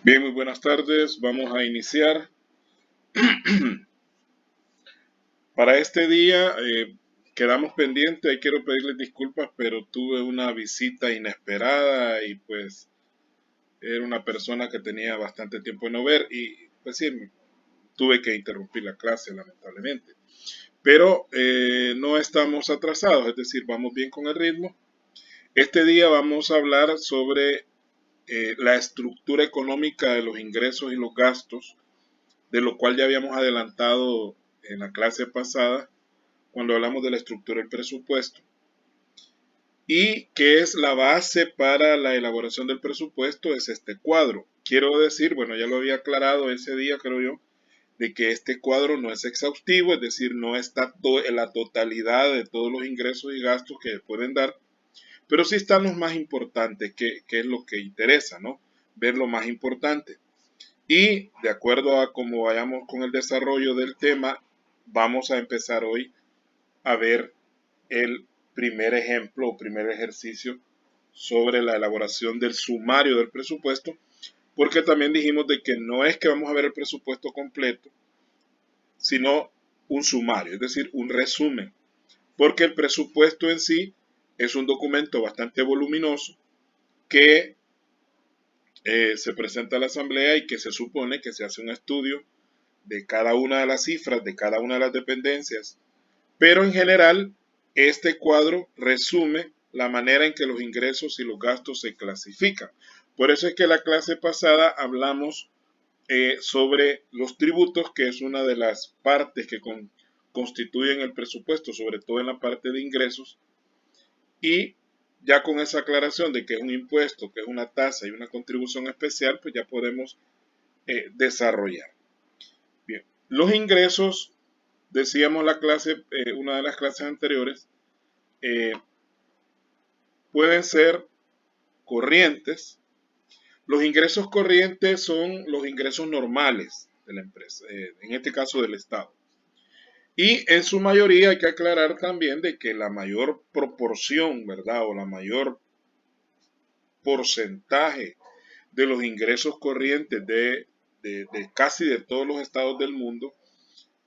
Bien, muy buenas tardes. Vamos a iniciar. Para este día quedamos pendientes. Ahí quiero pedirles disculpas, pero tuve una visita inesperada y pues era una persona que tenía bastante tiempo de no ver y pues sí, tuve que interrumpir la clase lamentablemente. Pero no estamos atrasados, es decir, vamos bien con el ritmo. Este día vamos a hablar sobre la estructura económica de los ingresos y los gastos, de lo cual ya habíamos adelantado en la clase pasada cuando hablamos de la estructura del presupuesto y que es la base para la elaboración del presupuesto es este cuadro. Quiero decir, bueno, ya lo había aclarado ese día, creo yo, de que este cuadro no es exhaustivo, es decir, no está en la totalidad de todos los ingresos y gastos que pueden dar, pero sí están los más importantes, que es lo que interesa, ¿no? Ver lo más importante. Y de acuerdo a cómo vayamos con el desarrollo del tema, vamos a empezar hoy a ver el primer ejemplo o primer ejercicio sobre la elaboración del sumario del presupuesto, porque también dijimos de que no es que vamos a ver el presupuesto completo, sino un sumario, es decir, un resumen, porque el presupuesto en sí es un documento bastante voluminoso que se presenta a la asamblea y que se supone que se hace un estudio de cada una de las cifras, de cada una de las dependencias. Pero en general, este cuadro resume la manera en que los ingresos y los gastos se clasifican. Por eso es que la clase pasada hablamos sobre los tributos, que es una de las partes que constituyen el presupuesto, sobre todo en la parte de ingresos, y ya con esa aclaración de que es un impuesto, que es una tasa y una contribución especial, pues ya podemos desarrollar. Bien, los ingresos, decíamos la clase, una de las clases anteriores, eh, pueden ser corrientes. Los ingresos corrientes son los ingresos normales de la empresa, en este caso del Estado. Y en su mayoría hay que aclarar también de que la mayor proporción, ¿verdad? O la mayor porcentaje de los ingresos corrientes de casi de todos los estados del mundo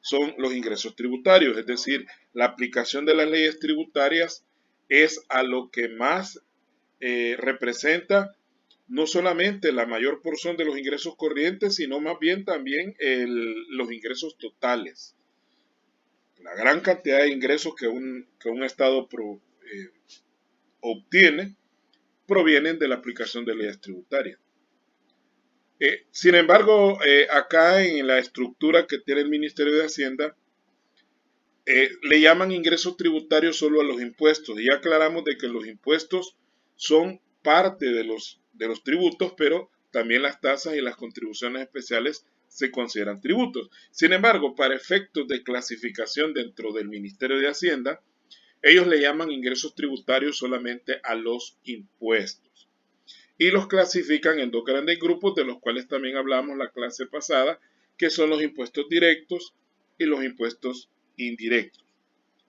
son los ingresos tributarios, es decir, la aplicación de las leyes tributarias es a lo que más representa no solamente la mayor porción de los ingresos corrientes, sino más bien también los ingresos totales. La gran cantidad de ingresos que un Estado obtiene provienen de la aplicación de leyes tributarias. Sin embargo, acá en la estructura que tiene el Ministerio de Hacienda, le llaman ingresos tributarios solo a los impuestos. Y ya aclaramos de que los impuestos son parte de los tributos, pero también las tasas y las contribuciones especiales se consideran tributos. Sin embargo, para efectos de clasificación dentro del Ministerio de Hacienda, ellos le llaman ingresos tributarios solamente a los impuestos. Y los clasifican en dos grandes grupos, de los cuales también hablamos la clase pasada, que son los impuestos directos y los impuestos indirectos.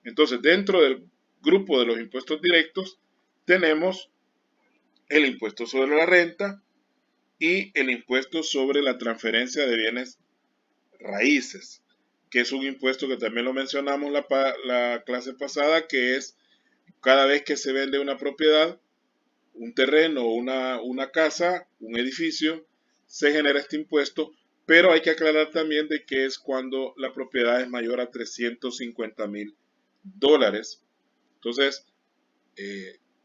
Entonces, dentro del grupo de los impuestos directos, tenemos el impuesto sobre la renta y el impuesto sobre la transferencia de bienes raíces, que es un impuesto que también lo mencionamos la clase pasada, que es cada vez que se vende una propiedad, un terreno, una casa, un edificio, se genera este impuesto, pero hay que aclarar también de que es cuando la propiedad es mayor a $350,000. Entonces,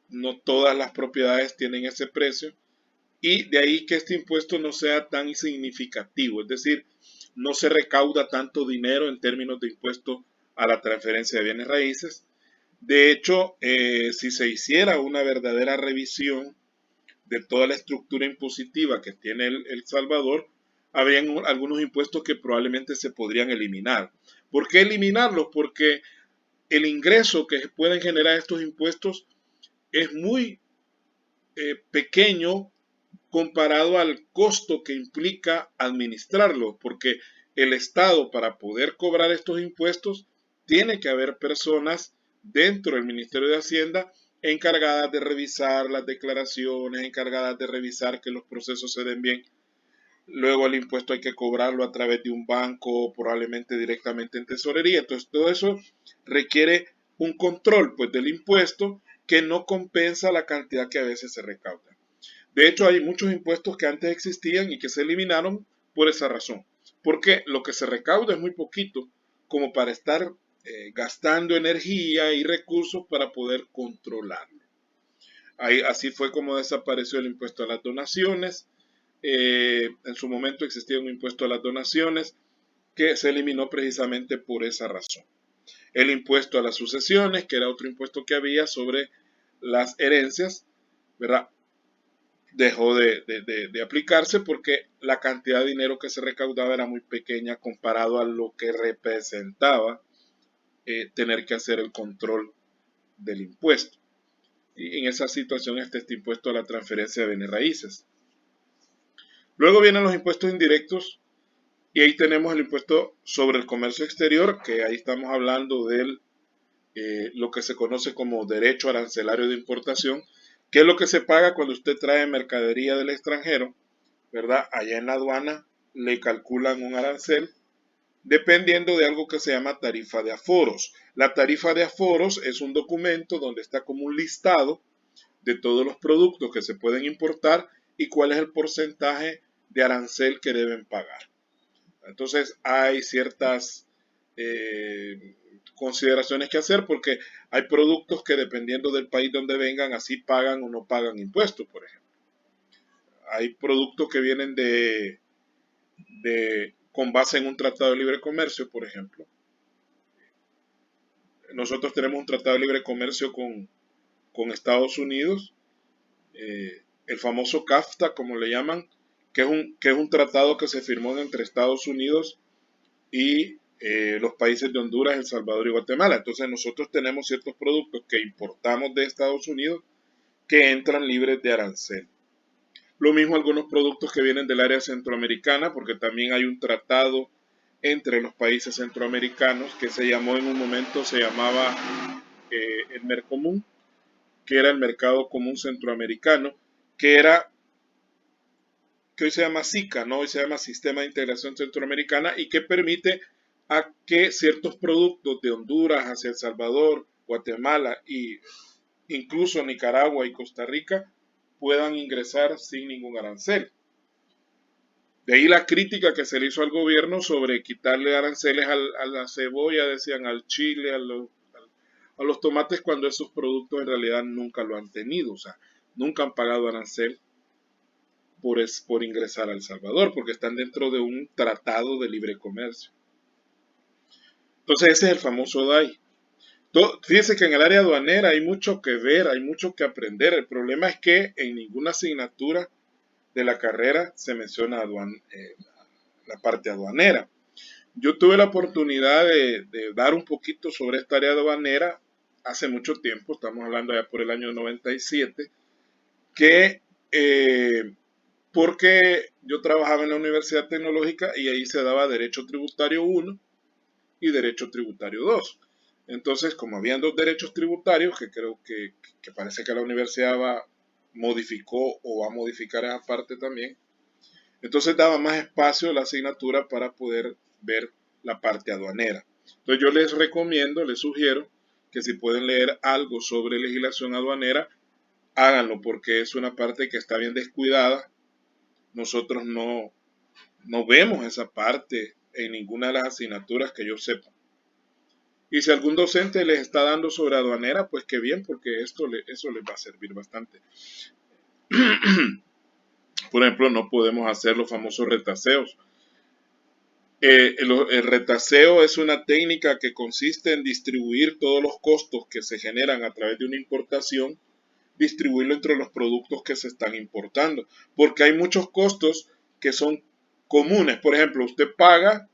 no todas las propiedades tienen ese precio y de ahí que este impuesto no sea tan significativo, es decir, no se recauda tanto dinero en términos de impuesto a la transferencia de bienes raíces. De hecho, si se hiciera una verdadera revisión de toda la estructura impositiva que tiene El Salvador, habrían algunos impuestos que probablemente se podrían eliminar. ¿Por qué eliminarlos? Porque el ingreso que pueden generar estos impuestos es muy pequeño comparado al costo que implica administrarlo, porque el Estado para poder cobrar estos impuestos tiene que haber personas dentro del Ministerio de Hacienda encargadas de revisar las declaraciones, encargadas de revisar que los procesos se den bien. luego el impuesto hay que cobrarlo a través de un banco, probablemente directamente en tesorería. Entonces todo eso requiere un control pues del impuesto que no compensa la cantidad que a veces se recauda. De hecho, hay muchos impuestos que antes existían y que se eliminaron por esa razón, porque lo que se recauda es muy poquito como para estar gastando energía y recursos para poder controlarlo. Ahí, así fue como desapareció el impuesto a las donaciones. En su momento existía un impuesto a las donaciones que se eliminó precisamente por esa razón. El impuesto a las sucesiones, que era otro impuesto que había sobre las herencias, ¿verdad? Dejó de aplicarse porque la cantidad de dinero que se recaudaba era muy pequeña comparado a lo que representaba tener que hacer el control del impuesto. Y en esa situación está este impuesto a la transferencia de bienes raíces. Luego vienen los impuestos indirectos y ahí tenemos el impuesto sobre el comercio exterior, que ahí estamos hablando de lo que se conoce como derecho arancelario de importación, que es lo que se paga cuando usted trae mercadería del extranjero, ¿verdad? Allá en la aduana le calculan un arancel dependiendo de algo que se llama tarifa de aforos. La tarifa de aforos es un documento donde está como un listado de todos los productos que se pueden importar y cuál es el porcentaje de arancel que deben pagar. Entonces hay ciertas consideraciones que hacer porque hay productos que dependiendo del país donde vengan, así pagan o no pagan impuestos, por ejemplo. Hay productos que vienen con base en un tratado de libre comercio, por ejemplo. Nosotros tenemos un tratado de libre comercio con Estados Unidos, el famoso CAFTA, como le llaman, que es un tratado que se firmó entre Estados Unidos y los países de Honduras, El Salvador y Guatemala. Entonces nosotros tenemos ciertos productos que importamos de Estados Unidos que entran libres de arancel. Lo mismo algunos productos que vienen del área centroamericana, porque también hay un tratado entre los países centroamericanos que se llamó en un momento, se llamaba el Mercomún, que era el Mercado Común Centroamericano, que era, que hoy se llama SICA, ¿no? Hoy se llama Sistema de Integración Centroamericana y que permite a que ciertos productos de Honduras hacia El Salvador, Guatemala e incluso Nicaragua y Costa Rica puedan ingresar sin ningún arancel. De ahí la crítica que se le hizo al gobierno sobre quitarle aranceles a la cebolla, decían, al chile, a los tomates, cuando esos productos en realidad nunca lo han tenido, o sea, nunca han pagado arancel por ingresar a El Salvador, porque están dentro de un tratado de libre comercio. Entonces ese es el famoso DAI. Fíjense que en el área aduanera hay mucho que ver, hay mucho que aprender. El problema es que en ninguna asignatura de la carrera se menciona la parte aduanera. Yo tuve la oportunidad de dar un poquito sobre esta área aduanera hace mucho tiempo, estamos hablando ya por el año 97, que porque yo trabajaba en la Universidad Tecnológica y ahí se daba Derecho Tributario 1 y Derecho Tributario 2. Entonces, como habían dos derechos tributarios, que creo que parece que la universidad modificó o va a modificar esa parte también, entonces daba más espacio a la asignatura para poder ver la parte aduanera. Entonces yo les recomiendo, les sugiero que si pueden leer algo sobre legislación aduanera, háganlo porque es una parte que está bien descuidada. Nosotros no vemos esa parte en ninguna de las asignaturas que yo sepa. Y si algún docente les está dando sobre aduanera, pues qué bien, porque eso les va a servir bastante. Por ejemplo, no podemos hacer los famosos retaseos. El retaseo es una técnica que consiste en distribuir todos los costos que se generan a través de una importación, distribuirlo entre los productos que se están importando, porque hay muchos costos que son comunes. Por ejemplo, usted paga,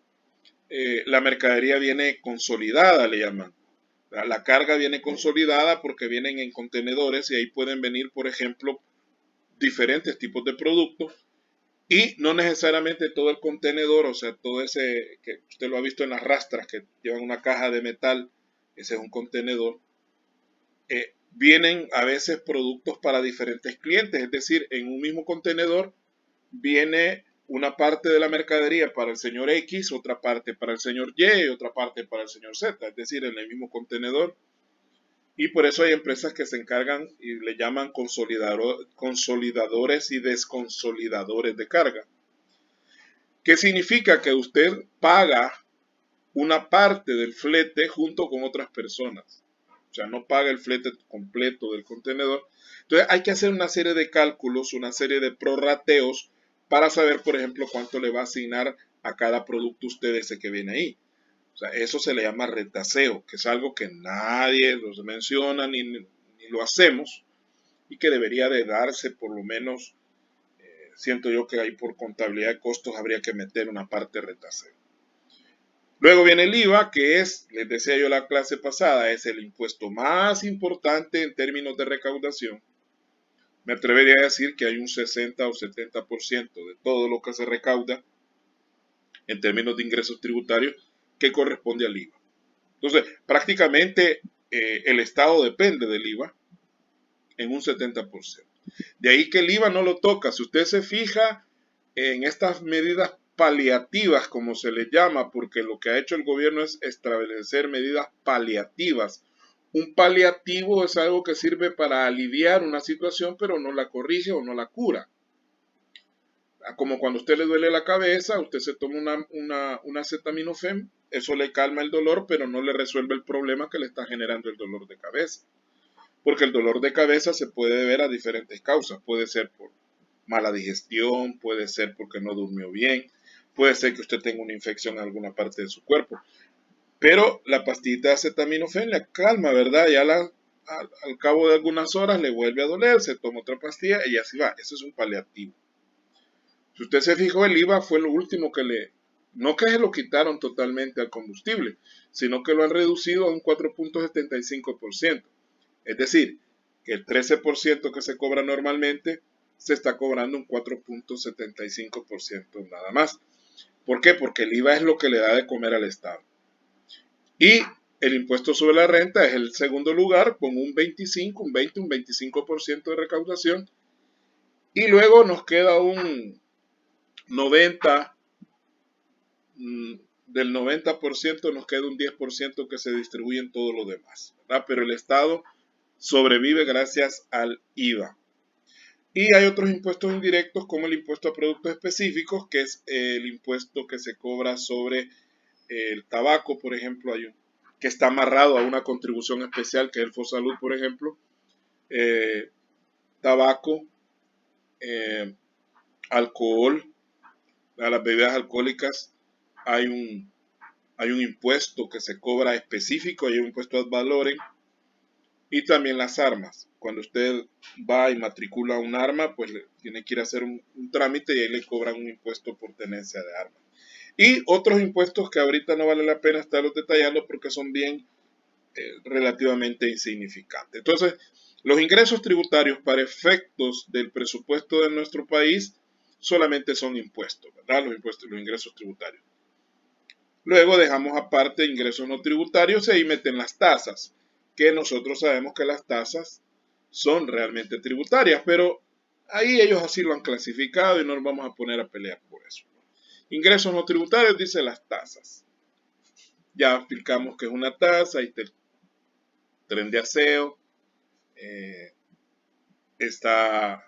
la mercadería viene consolidada, le llaman. La carga viene consolidada porque vienen en contenedores y ahí pueden venir, por ejemplo, diferentes tipos de productos y no necesariamente todo el contenedor, o sea, todo ese que usted lo ha visto en las rastras que llevan una caja de metal, ese es un contenedor. Vienen a veces productos para diferentes clientes, es decir, en un mismo contenedor viene una parte de la mercadería para el señor X, otra parte para el señor Y y otra parte para el señor Z, es decir, en el mismo contenedor. Y por eso hay empresas que se encargan y le llaman consolidadores y desconsolidadores de carga. ¿Qué significa? Que usted paga una parte del flete junto con otras personas. O sea, no paga el flete completo del contenedor. Entonces hay que hacer una serie de cálculos, una serie de prorrateos para saber, por ejemplo, cuánto le va a asignar a cada producto usted ese que viene ahí. O sea, eso se le llama retaseo, que es algo que nadie los menciona ni lo hacemos y que debería de darse por lo menos, siento yo que ahí por contabilidad de costos habría que meter una parte de retaseo. Luego viene el IVA, que es, les decía yo la clase pasada, es el impuesto más importante en términos de recaudación. Me atrevería a decir que hay un 60 o 70% de todo lo que se recauda en términos de ingresos tributarios que corresponde al IVA. Entonces, prácticamente el Estado depende del IVA en un 70%. De ahí que el IVA no lo toca. Si usted se fija en estas medidas paliativas, como se les llama, porque lo que ha hecho el gobierno es establecer medidas paliativas. Un paliativo es algo que sirve para aliviar una situación, pero no la corrige o no la cura. Como cuando a usted le duele la cabeza, usted se toma una acetaminofén, eso le calma el dolor, pero no le resuelve el problema que le está generando el dolor de cabeza. Porque el dolor de cabeza se puede deber a diferentes causas. Puede ser por mala digestión, puede ser porque no durmió bien, puede ser que usted tenga una infección en alguna parte de su cuerpo. Pero la pastillita de acetaminofén le calma, ¿verdad? Ya al cabo de algunas horas le vuelve a doler, se toma otra pastilla y así va. Eso es un paliativo. Si usted se fijó, el IVA fue lo último no que se lo quitaron totalmente al combustible, sino que lo han reducido a un 4.75%. Es decir, que el 13% que se cobra normalmente se está cobrando un 4.75% nada más. ¿Por qué? Porque el IVA es lo que le da de comer al Estado. Y el impuesto sobre la renta es el segundo lugar con un 25, un 20, un 25% de recaudación. Y luego nos queda un 90, del 90% nos queda un 10% que se distribuye en todo lo demás, ¿verdad? Pero el Estado sobrevive gracias al IVA. Y hay otros impuestos indirectos como el impuesto a productos específicos, que es el impuesto que se cobra sobre el tabaco, por ejemplo, que está amarrado a una contribución especial, que es el Fosalud, por ejemplo. Tabaco, alcohol, a las bebidas alcohólicas hay un impuesto que se cobra específico, hay un impuesto ad valorem, y también las armas. Cuando usted va y matricula un arma, pues tiene que ir a hacer un trámite y ahí le cobran un impuesto por tenencia de armas. Y otros impuestos que ahorita no vale la pena estarlos detallando porque son bien relativamente insignificantes. Entonces, los ingresos tributarios para efectos del presupuesto de nuestro país solamente son impuestos, ¿verdad? Los impuestos, los ingresos tributarios. Luego dejamos aparte ingresos no tributarios y ahí meten las tasas, que nosotros sabemos que las tasas son realmente tributarias, pero ahí ellos así lo han clasificado y no nos vamos a poner a pelear por eso. Ingresos no tributarios dice las tasas. Ya explicamos que es una tasa, ahí está el tren de aseo, está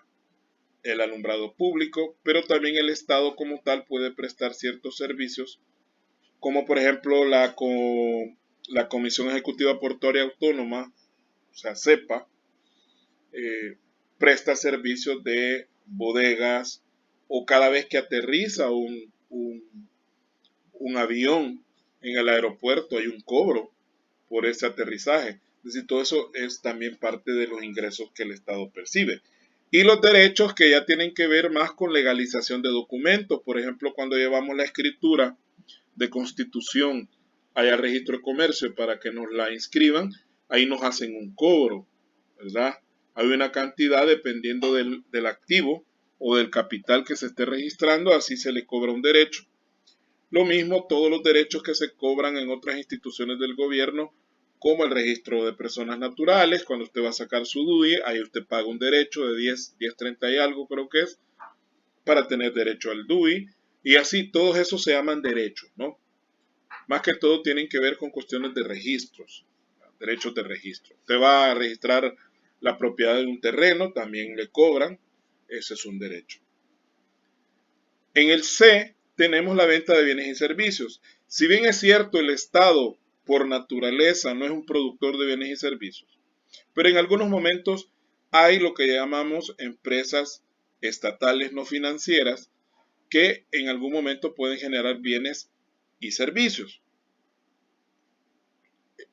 el alumbrado público, pero también el Estado como tal puede prestar ciertos servicios, como por ejemplo la Comisión Ejecutiva Portuaria Autónoma, o sea, CEPA, presta servicios de bodegas o cada vez que aterriza un avión en el aeropuerto hay un cobro por ese aterrizaje. Es decir, todo eso es también parte de los ingresos que el Estado percibe. Y los derechos que ya tienen que ver más con legalización de documentos. Por ejemplo, cuando llevamos la escritura de constitución allá al registro de comercio para que nos la inscriban, ahí nos hacen un cobro, ¿verdad? Hay una cantidad dependiendo del activo o del capital que se esté registrando, así se le cobra un derecho. Lo mismo todos los derechos que se cobran en otras instituciones del gobierno, como el registro de personas naturales, cuando usted va a sacar su DUI, ahí usted paga un derecho de 10.30 y algo creo que es, para tener derecho al DUI, y así todos esos se llaman derechos, ¿no? Más que todo tienen que ver con cuestiones de registros, derechos de registro. Usted va a registrar la propiedad de un terreno, también le cobran, ese es un derecho. En el C tenemos la venta de bienes y servicios. Si bien es cierto, el Estado por naturaleza no es un productor de bienes y servicios, pero en algunos momentos hay lo que llamamos empresas estatales no financieras que en algún momento pueden generar bienes y servicios.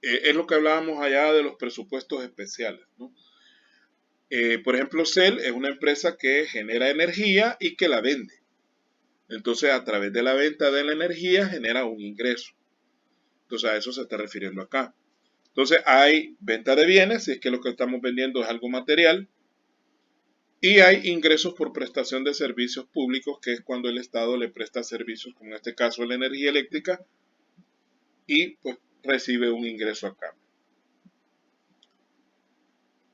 Es lo que hablábamos allá de los presupuestos especiales, ¿no? Por ejemplo, Cel es una empresa que genera energía y que la vende. Entonces, a través de la venta de la energía genera un ingreso. Entonces, a eso se está refiriendo acá. Entonces, hay venta de bienes, si es que lo que estamos vendiendo es algo material, y hay ingresos por prestación de servicios públicos, que es cuando el Estado le presta servicios, como en este caso la energía eléctrica, y pues recibe un ingreso acá.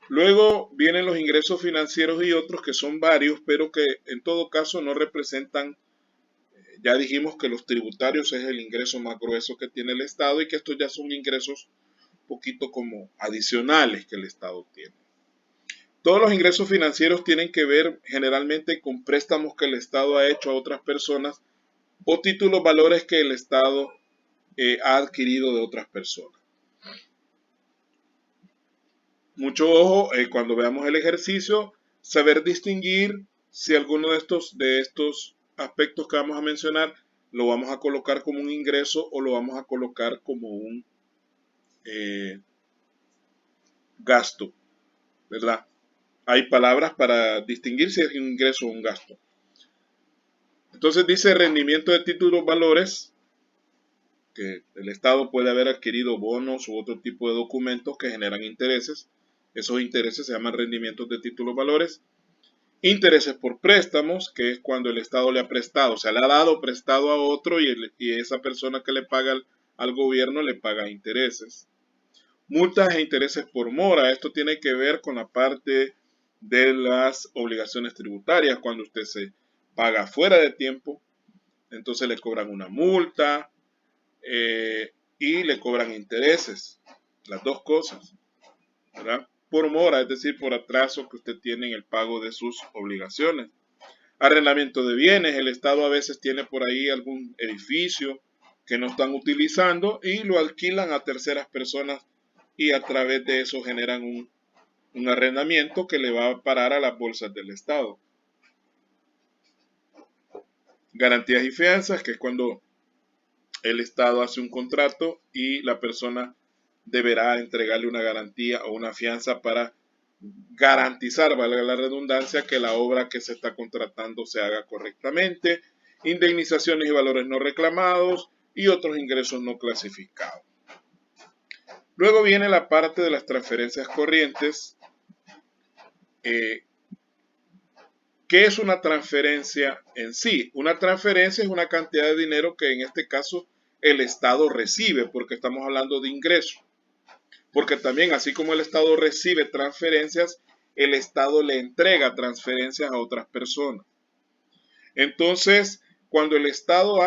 Luego vienen los ingresos financieros y otros que son varios, pero que en todo caso no representan, ya dijimos que los tributarios es el ingreso más grueso que tiene el Estado y que estos ya son ingresos un poquito como adicionales que el Estado tiene. Todos los ingresos financieros tienen que ver generalmente con préstamos que el Estado ha hecho a otras personas o títulos valores que el Estado ha adquirido de otras personas. Mucho ojo cuando veamos el ejercicio, saber distinguir si alguno de estos aspectos que vamos a mencionar lo vamos a colocar como un ingreso o lo vamos a colocar como un gasto, ¿verdad? Hay palabras para distinguir si es un ingreso o un gasto. Entonces dice rendimiento de títulos valores, que el Estado puede haber adquirido bonos u otro tipo de documentos que generan intereses. Esos intereses se llaman rendimientos de títulos valores. Intereses por préstamos, que es cuando el Estado le ha prestado, o sea, le ha dado prestado a otro y esa persona que le paga al gobierno le paga intereses. Multas e intereses por mora, esto tiene que ver con la parte de las obligaciones tributarias, cuando usted se paga fuera de tiempo, entonces le cobran una multa y le cobran intereses, las dos cosas, ¿verdad? Por mora, es decir, por atraso que usted tiene en el pago de sus obligaciones. Arrendamiento de bienes, el Estado a veces tiene por ahí algún edificio que no están utilizando y lo alquilan a terceras personas y a través de eso generan un arrendamiento que le va a parar a las bolsas del Estado. Garantías y fianzas, que es cuando el Estado hace un contrato y la persona deberá entregarle una garantía o una fianza para garantizar, valga la redundancia, que la obra que se está contratando se haga correctamente, indemnizaciones y valores no reclamados y otros ingresos no clasificados. Luego viene la parte de las transferencias corrientes. ¿Qué es una transferencia en sí? Una transferencia es una cantidad de dinero que en este caso el Estado recibe, porque estamos hablando de ingresos. Porque también, así como el Estado recibe transferencias, el Estado le entrega transferencias a otras personas. Entonces, cuando el Estado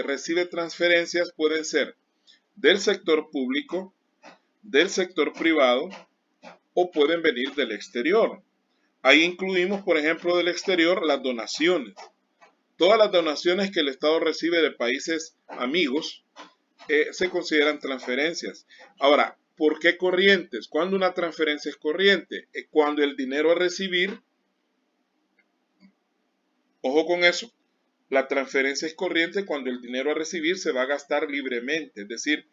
recibe transferencias, pueden ser del sector público, del sector privado o pueden venir del exterior. Ahí incluimos, por ejemplo, del exterior las donaciones. Todas las donaciones que el Estado recibe de países amigos se consideran transferencias. Ahora, ¿por qué corrientes? ¿Cuándo una transferencia es corriente? Cuando el dinero a recibir, ojo con eso, la transferencia es corriente cuando el dinero a recibir se va a gastar libremente, es decir,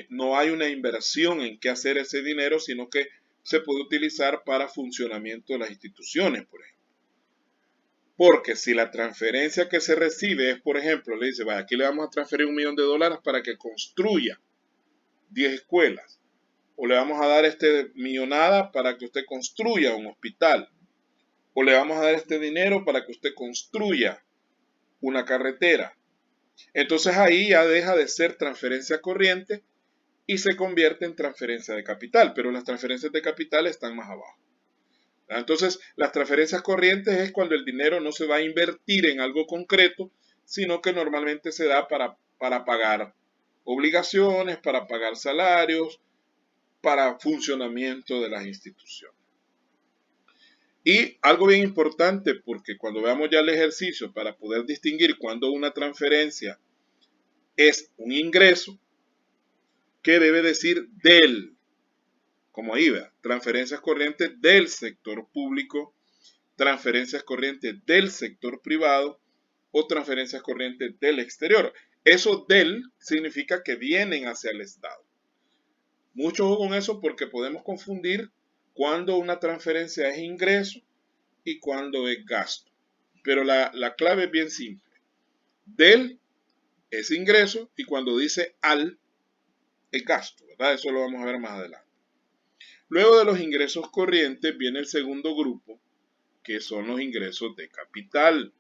no hay una inversión en qué hacer ese dinero, sino que se puede utilizar para funcionamiento de las instituciones, por ejemplo. Porque si la transferencia que se recibe es, por ejemplo, le dice, aquí le vamos a transferir $1.000.000 para que construya 10 escuelas, o le vamos a dar millonada para que usted construya un hospital, o le vamos a dar este dinero para que usted construya una carretera. Entonces ahí ya deja de ser transferencia corriente y se convierte en transferencia de capital, pero las transferencias de capital están más abajo. Entonces, las transferencias corrientes es cuando el dinero no se va a invertir en algo concreto, sino que normalmente se da para pagar obligaciones, para pagar salarios, para funcionamiento de las instituciones. Y algo bien importante, porque cuando veamos ya el ejercicio para poder distinguir cuando una transferencia es un ingreso, ¿qué debe decir del? Como IVA, transferencias corrientes del sector público, transferencias corrientes del sector privado o transferencias corrientes del exterior. Eso del significa que vienen hacia el Estado. Mucho ojo con eso porque podemos confundir cuando una transferencia es ingreso y cuando es gasto. Pero la clave es bien simple. Del es ingreso y cuando dice al es gasto, ¿verdad? Eso lo vamos a ver más adelante. Luego de los ingresos corrientes viene el segundo grupo, que son los ingresos de capital.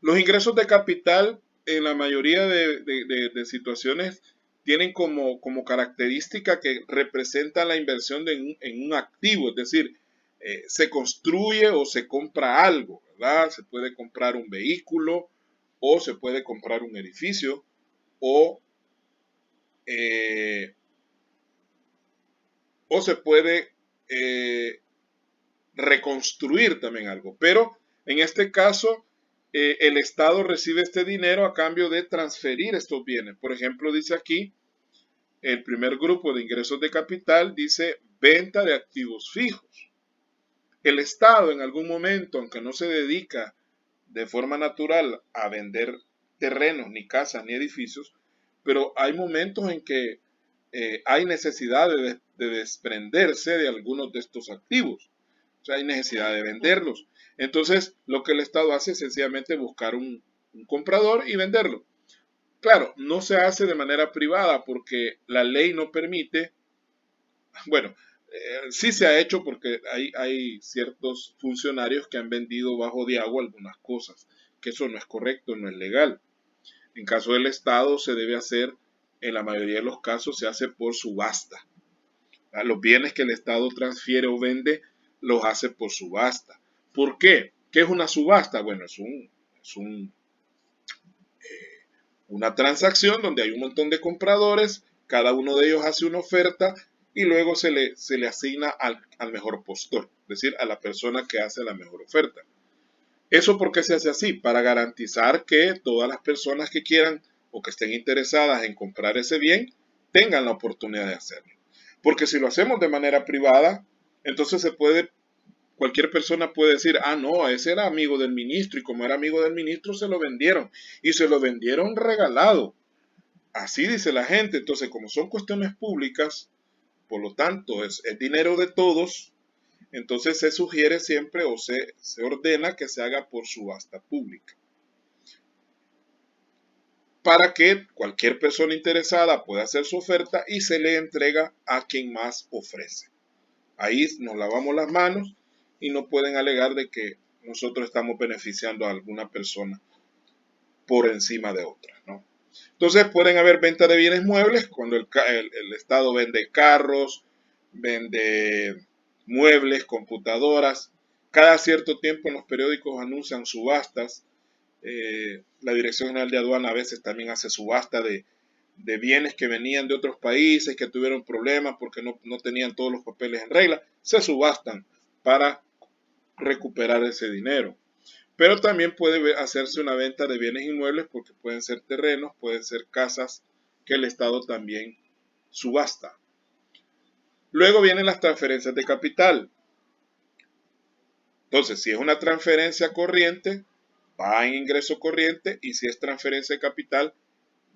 Los ingresos de capital en la mayoría de situaciones tienen como característica que representan la inversión en un activo, es decir, se construye o se compra algo, ¿verdad? Se puede comprar un vehículo o se puede comprar un edificio eh, o se puede reconstruir también algo. Pero en este caso, el Estado recibe este dinero a cambio de transferir estos bienes. Por ejemplo, dice aquí, el primer grupo de ingresos de capital dice venta de activos fijos. El Estado en algún momento, aunque no se dedica de forma natural a vender terrenos, ni casas, ni edificios, pero hay momentos en que hay necesidad de desprenderse de algunos de estos activos. O sea, hay necesidad de venderlos. Entonces, lo que el Estado hace es sencillamente buscar un comprador y venderlo. Claro, no se hace de manera privada porque la ley no permite, bueno, sí se ha hecho porque hay ciertos funcionarios que han vendido bajo de agua algunas cosas, que eso no es correcto, no es legal. En caso del Estado se debe hacer, en la mayoría de los casos se hace por subasta. Los bienes que el Estado transfiere o vende los hace por subasta. ¿Por qué? ¿Qué es una subasta? Bueno, una transacción donde hay un montón de compradores, cada uno de ellos hace una oferta y luego se le asigna al mejor postor, es decir, a la persona que hace la mejor oferta. ¿Eso por qué se hace así? Para garantizar que todas las personas que quieran o que estén interesadas en comprar ese bien tengan la oportunidad de hacerlo. Porque si lo hacemos de manera privada, entonces cualquier persona puede decir, ah, no, ese era amigo del ministro y como era amigo del ministro se lo vendieron y se lo vendieron regalado. Así dice la gente. Entonces, como son cuestiones públicas, por lo tanto es dinero de todos, entonces se sugiere siempre o se ordena que se haga por subasta pública, para que cualquier persona interesada pueda hacer su oferta y se le entrega a quien más ofrece. Ahí nos lavamos las manos y no pueden alegar de que nosotros estamos beneficiando a alguna persona por encima de otra, ¿no? Entonces pueden haber venta de bienes muebles cuando el Estado vende carros, vende muebles, computadoras. Cada cierto tiempo en los periódicos anuncian subastas. La Dirección General de Aduana a veces también hace subasta de bienes que venían de otros países, que tuvieron problemas porque no tenían todos los papeles en regla. Se subastan para recuperar ese dinero. Pero también puede hacerse una venta de bienes inmuebles porque pueden ser terrenos, pueden ser casas que el Estado también subasta. Luego vienen las transferencias de capital. Entonces, si es una transferencia corriente, va en ingreso corriente y si es transferencia de capital,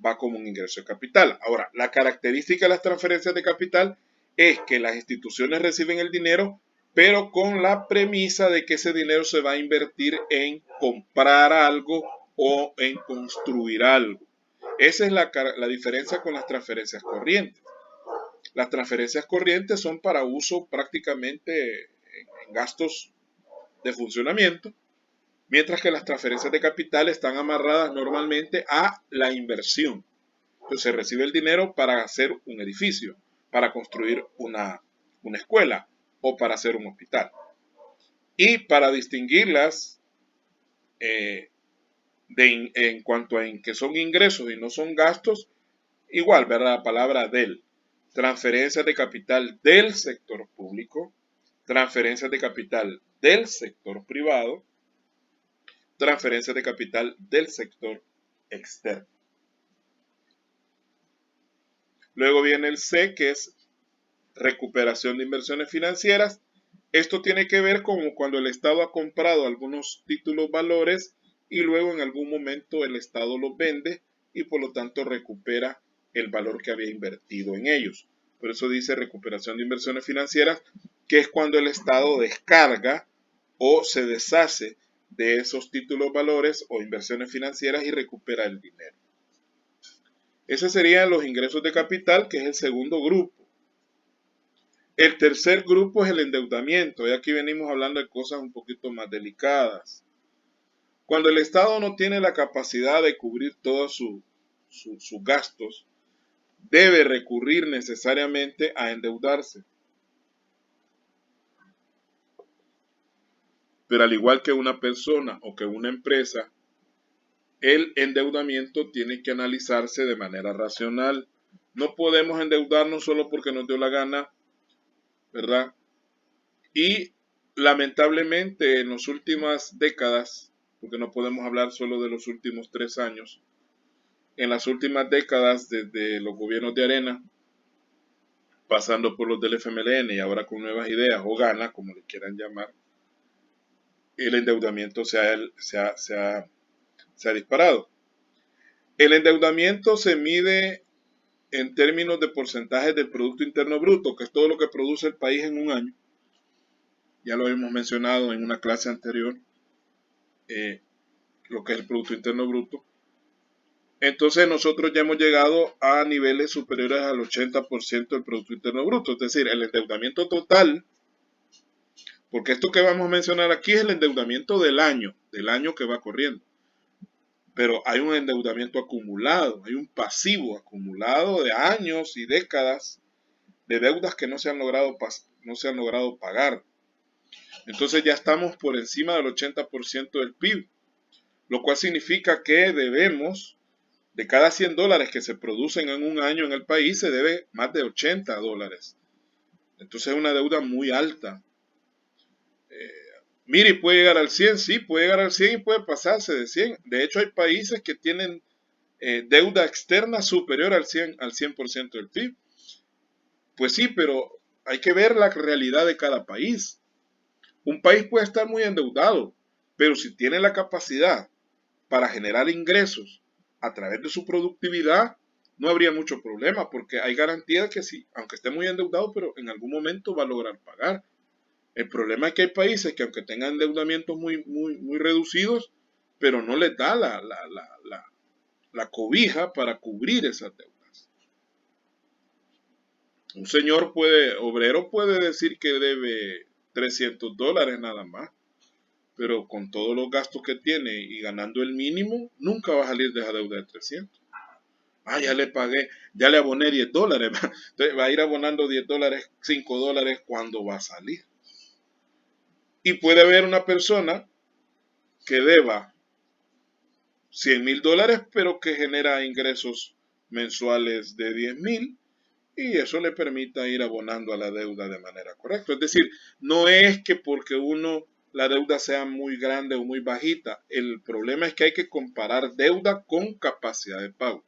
va como un ingreso de capital. Ahora, la característica de las transferencias de capital es que las instituciones reciben el dinero, pero con la premisa de que ese dinero se va a invertir en comprar algo o en construir algo. Esa es la diferencia con las transferencias corrientes. Las transferencias corrientes son para uso prácticamente en gastos de funcionamiento, mientras que las transferencias de capital están amarradas normalmente a la inversión. Entonces se recibe el dinero para hacer un edificio, para construir una escuela, o para hacer un hospital. Y para distinguirlas en cuanto a en que son ingresos y no son gastos, igual, ¿verdad? La palabra del. Transferencias de capital del sector público, transferencias de capital del sector privado, transferencias de capital del sector externo. Luego viene el C, que es recuperación de inversiones financieras. Esto tiene que ver con cuando el Estado ha comprado algunos títulos valores y luego en algún momento el Estado los vende y por lo tanto recupera el valor que había invertido en ellos. Por eso dice recuperación de inversiones financieras, que es cuando el Estado descarga o se deshace de esos títulos valores o inversiones financieras y recupera el dinero. Esos serían los ingresos de capital, que es el segundo grupo. El tercer grupo es el endeudamiento, y aquí venimos hablando de cosas un poquito más delicadas. Cuando el Estado no tiene la capacidad de cubrir todos sus gastos, debe recurrir necesariamente a endeudarse. Pero al igual que una persona o que una empresa, el endeudamiento tiene que analizarse de manera racional. No podemos endeudarnos solo porque nos dio la gana, ¿verdad? Y lamentablemente en las últimas décadas, porque no podemos hablar solo de los últimos 3 años, en las últimas décadas desde los gobiernos de Arena, pasando por los del FMLN y ahora con Nuevas Ideas o Gana, como le quieran llamar, el endeudamiento se ha disparado. El endeudamiento se mide en términos de porcentajes del Producto Interno Bruto, que es todo lo que produce el país en un año. Ya lo hemos mencionado en una clase anterior, lo que es el Producto Interno Bruto. Entonces nosotros ya hemos llegado a niveles superiores al 80% del Producto Interno Bruto, es decir, el endeudamiento total, porque esto que vamos a mencionar aquí es el endeudamiento del año que va corriendo. Pero hay un endeudamiento acumulado, hay un pasivo acumulado de años y décadas de deudas que no se han logrado pagar. Entonces ya estamos por encima del 80% del PIB, lo cual significa que debemos, de cada $100 que se producen en un año en el país, se debe más de $80. Entonces es una deuda muy alta. Mire, puede llegar al 100, sí, puede llegar al 100 y puede pasarse de 100. De hecho, hay países que tienen deuda externa superior al 100% del PIB. Pues sí, pero hay que ver la realidad de cada país. Un país puede estar muy endeudado, pero si tiene la capacidad para generar ingresos a través de su productividad, no habría mucho problema, porque hay garantía de que sí, aunque esté muy endeudado, pero en algún momento va a lograr pagar. El problema es que hay países que aunque tengan endeudamientos muy reducidos, pero no les da la cobija para cubrir esas deudas. Un señor obrero puede decir que debe $300 nada más, pero con todos los gastos que tiene y ganando el mínimo, nunca va a salir de esa deuda de 300. Ya le pagué, ya le aboné $10. Entonces va a ir abonando $10, $5 cuando va a salir. Y puede haber una persona que deba $100,000, pero que genera ingresos mensuales de 10,000 y eso le permita ir abonando a la deuda de manera correcta. Es decir, no es que porque la deuda sea muy grande o muy bajita, el problema es que hay que comparar deuda con capacidad de pago.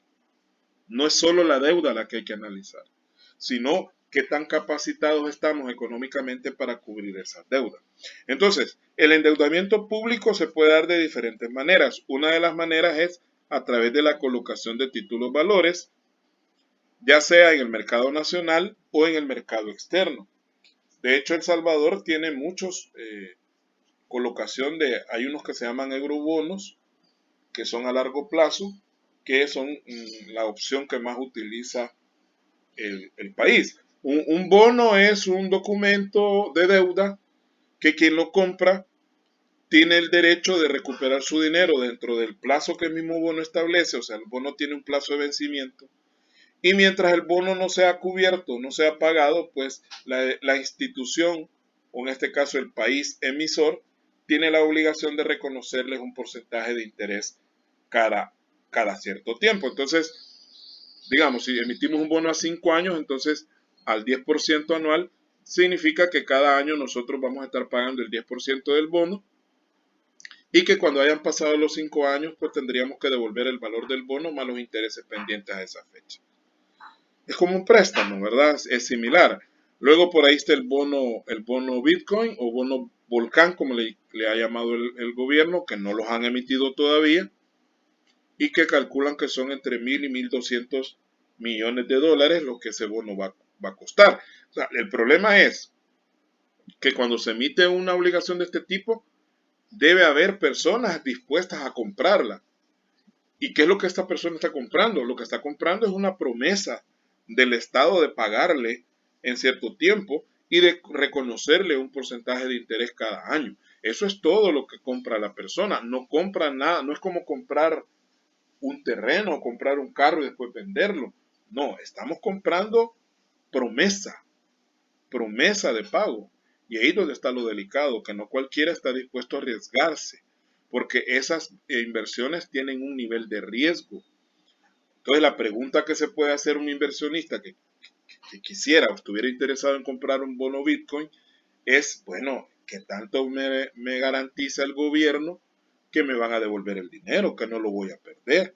No es solo la deuda la que hay que analizar, sino qué tan capacitados estamos económicamente para cubrir esas deudas. Entonces, el endeudamiento público se puede dar de diferentes maneras. Una de las maneras es a través de la colocación de títulos valores, ya sea en el mercado nacional o en el mercado externo. De hecho, El Salvador tiene muchos hay unos que se llaman eurobonos, que son a largo plazo, que son la opción que más utiliza el país. Un bono es un documento de deuda que quien lo compra tiene el derecho de recuperar su dinero dentro del plazo que el mismo bono establece, o sea, el bono tiene un plazo de vencimiento. Y mientras el bono no sea cubierto, no sea pagado, pues la institución o en este caso el país emisor, tiene la obligación de reconocerles un porcentaje de interés cada, cada cierto tiempo. Entonces, digamos, si emitimos un bono a 5 años, entonces al 10% anual significa que cada año nosotros vamos a estar pagando el 10% del bono y que cuando hayan pasado los 5 años, pues tendríamos que devolver el valor del bono más los intereses pendientes a esa fecha. Es como un préstamo, ¿verdad? Es similar. Luego por ahí está el bono Bitcoin o bono Volcán, como le ha llamado el gobierno, que no los han emitido todavía y que calculan que son entre 1.000 y 1.200 millones de dólares lo que ese bono va a costar. O sea, el problema es que cuando se emite una obligación de este tipo, debe haber personas dispuestas a comprarla. ¿Y qué es lo que esta persona está comprando? Lo que está comprando es una promesa del Estado de pagarle en cierto tiempo y de reconocerle un porcentaje de interés cada año. Eso es todo lo que compra la persona. No compra nada, no es como comprar un terreno o comprar un carro y después venderlo. No, estamos comprando promesa, promesa de pago. Y ahí es donde está lo delicado, que no cualquiera está dispuesto a arriesgarse, porque esas inversiones tienen un nivel de riesgo. Entonces la pregunta que se puede hacer un inversionista que quisiera o estuviera interesado en comprar un bono Bitcoin es, bueno, ¿qué tanto me garantiza el gobierno que me van a devolver el dinero, que no lo voy a perder?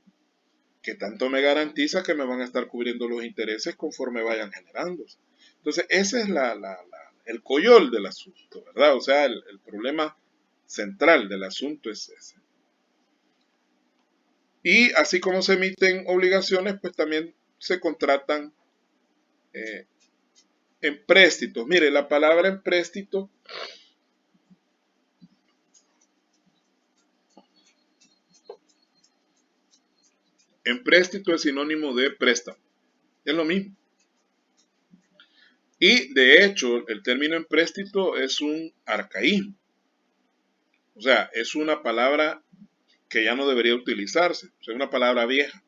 ¿Qué tanto me garantiza que me van a estar cubriendo los intereses conforme vayan generándose? Entonces, ese es el coyol del asunto, ¿verdad? O sea, el problema central del asunto es ese. Y así como se emiten obligaciones, pues también se contratan eh, empréstitos. Mire, la palabra empréstito es sinónimo de préstamo. Es lo mismo. Y de hecho, el término empréstito es un arcaísmo. O sea, es una palabra que ya no debería utilizarse. O sea, es una palabra vieja.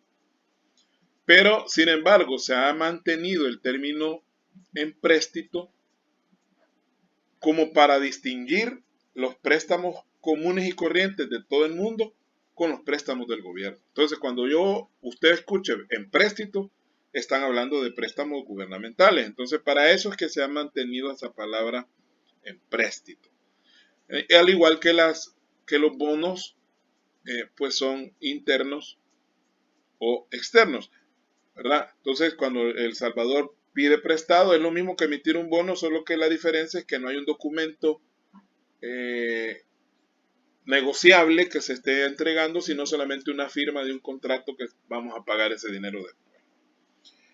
Pero, sin embargo, se ha mantenido el término empréstito como para distinguir los préstamos comunes y corrientes de todo el mundo con los préstamos del gobierno. Entonces, cuando usted escuche empréstito, están hablando de préstamos gubernamentales. Entonces, para eso es que se ha mantenido esa palabra empréstito. Al igual que los bonos, pues son internos o externos, ¿verdad? Entonces, cuando El Salvador pide prestado, es lo mismo que emitir un bono, solo que la diferencia es que no hay un documento negociable que se esté entregando, sino solamente una firma de un contrato que vamos a pagar ese dinero después.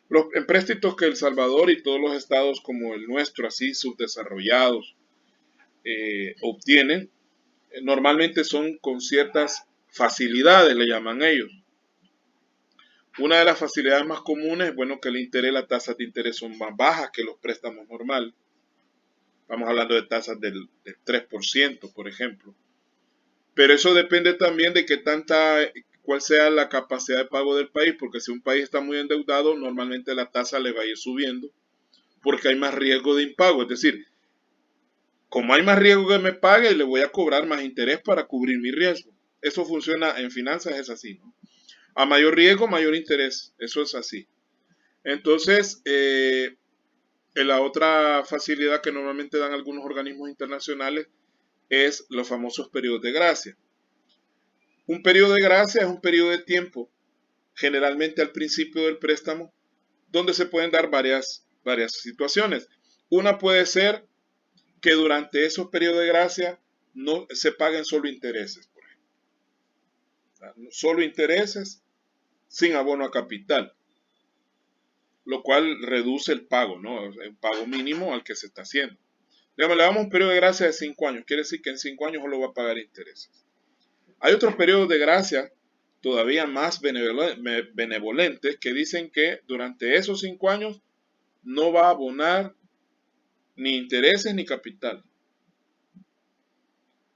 Los empréstitos que El Salvador y todos los estados como el nuestro, así subdesarrollados, obtienen, normalmente son con ciertas facilidades, le llaman ellos. Una de las facilidades más comunes es, bueno, que el interés, las tasas de interés son más bajas que los préstamos normales. Estamos hablando de tasas del 3%, por ejemplo. Pero eso depende también de cuál sea la capacidad de pago del país, porque si un país está muy endeudado, normalmente la tasa le va a ir subiendo, porque hay más riesgo de impago. Es decir, como hay más riesgo que me pague, le voy a cobrar más interés para cubrir mi riesgo. Eso funciona en finanzas, es así, ¿no? A mayor riesgo, mayor interés. Eso es así. Entonces, la otra facilidad que normalmente dan algunos organismos internacionales es los famosos periodos de gracia. Un periodo de gracia es un periodo de tiempo, generalmente al principio del préstamo, donde se pueden dar varias situaciones. Una puede ser que durante esos periodos de gracia no se paguen solo intereses, por ejemplo. O sea, solo intereses sin abono a capital, lo cual reduce el pago, ¿no? El pago mínimo al que se está haciendo. Digamos, le damos un periodo de gracia de 5 años, quiere decir que en 5 años solo va a pagar intereses. Hay otros periodos de gracia todavía más benevolentes que dicen que durante esos 5 años no va a abonar ni intereses ni capital.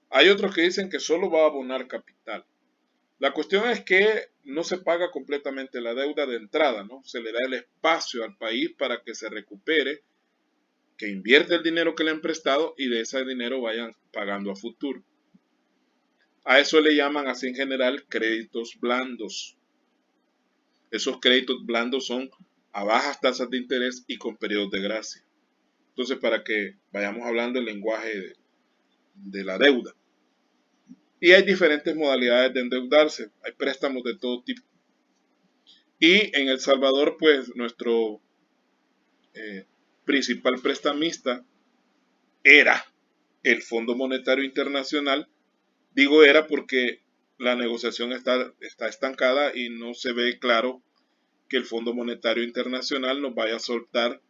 Hay otros que dicen que solo va a abonar capital. La cuestión es que no se paga completamente la deuda de entrada, ¿no? Se le da el espacio al país para que se recupere, que invierte el dinero que le han prestado y de ese dinero vayan pagando a futuro. A eso le llaman así en general créditos blandos. Esos créditos blandos son a bajas tasas de interés y con periodos de gracia. Entonces, para que vayamos hablando el lenguaje de la deuda. Y hay diferentes modalidades de endeudarse. Hay préstamos de todo tipo. Y en El Salvador, pues, nuestro principal prestamista era el Fondo Monetario Internacional. Digo era porque la negociación está estancada y no se ve claro que el Fondo Monetario Internacional nos vaya a soltar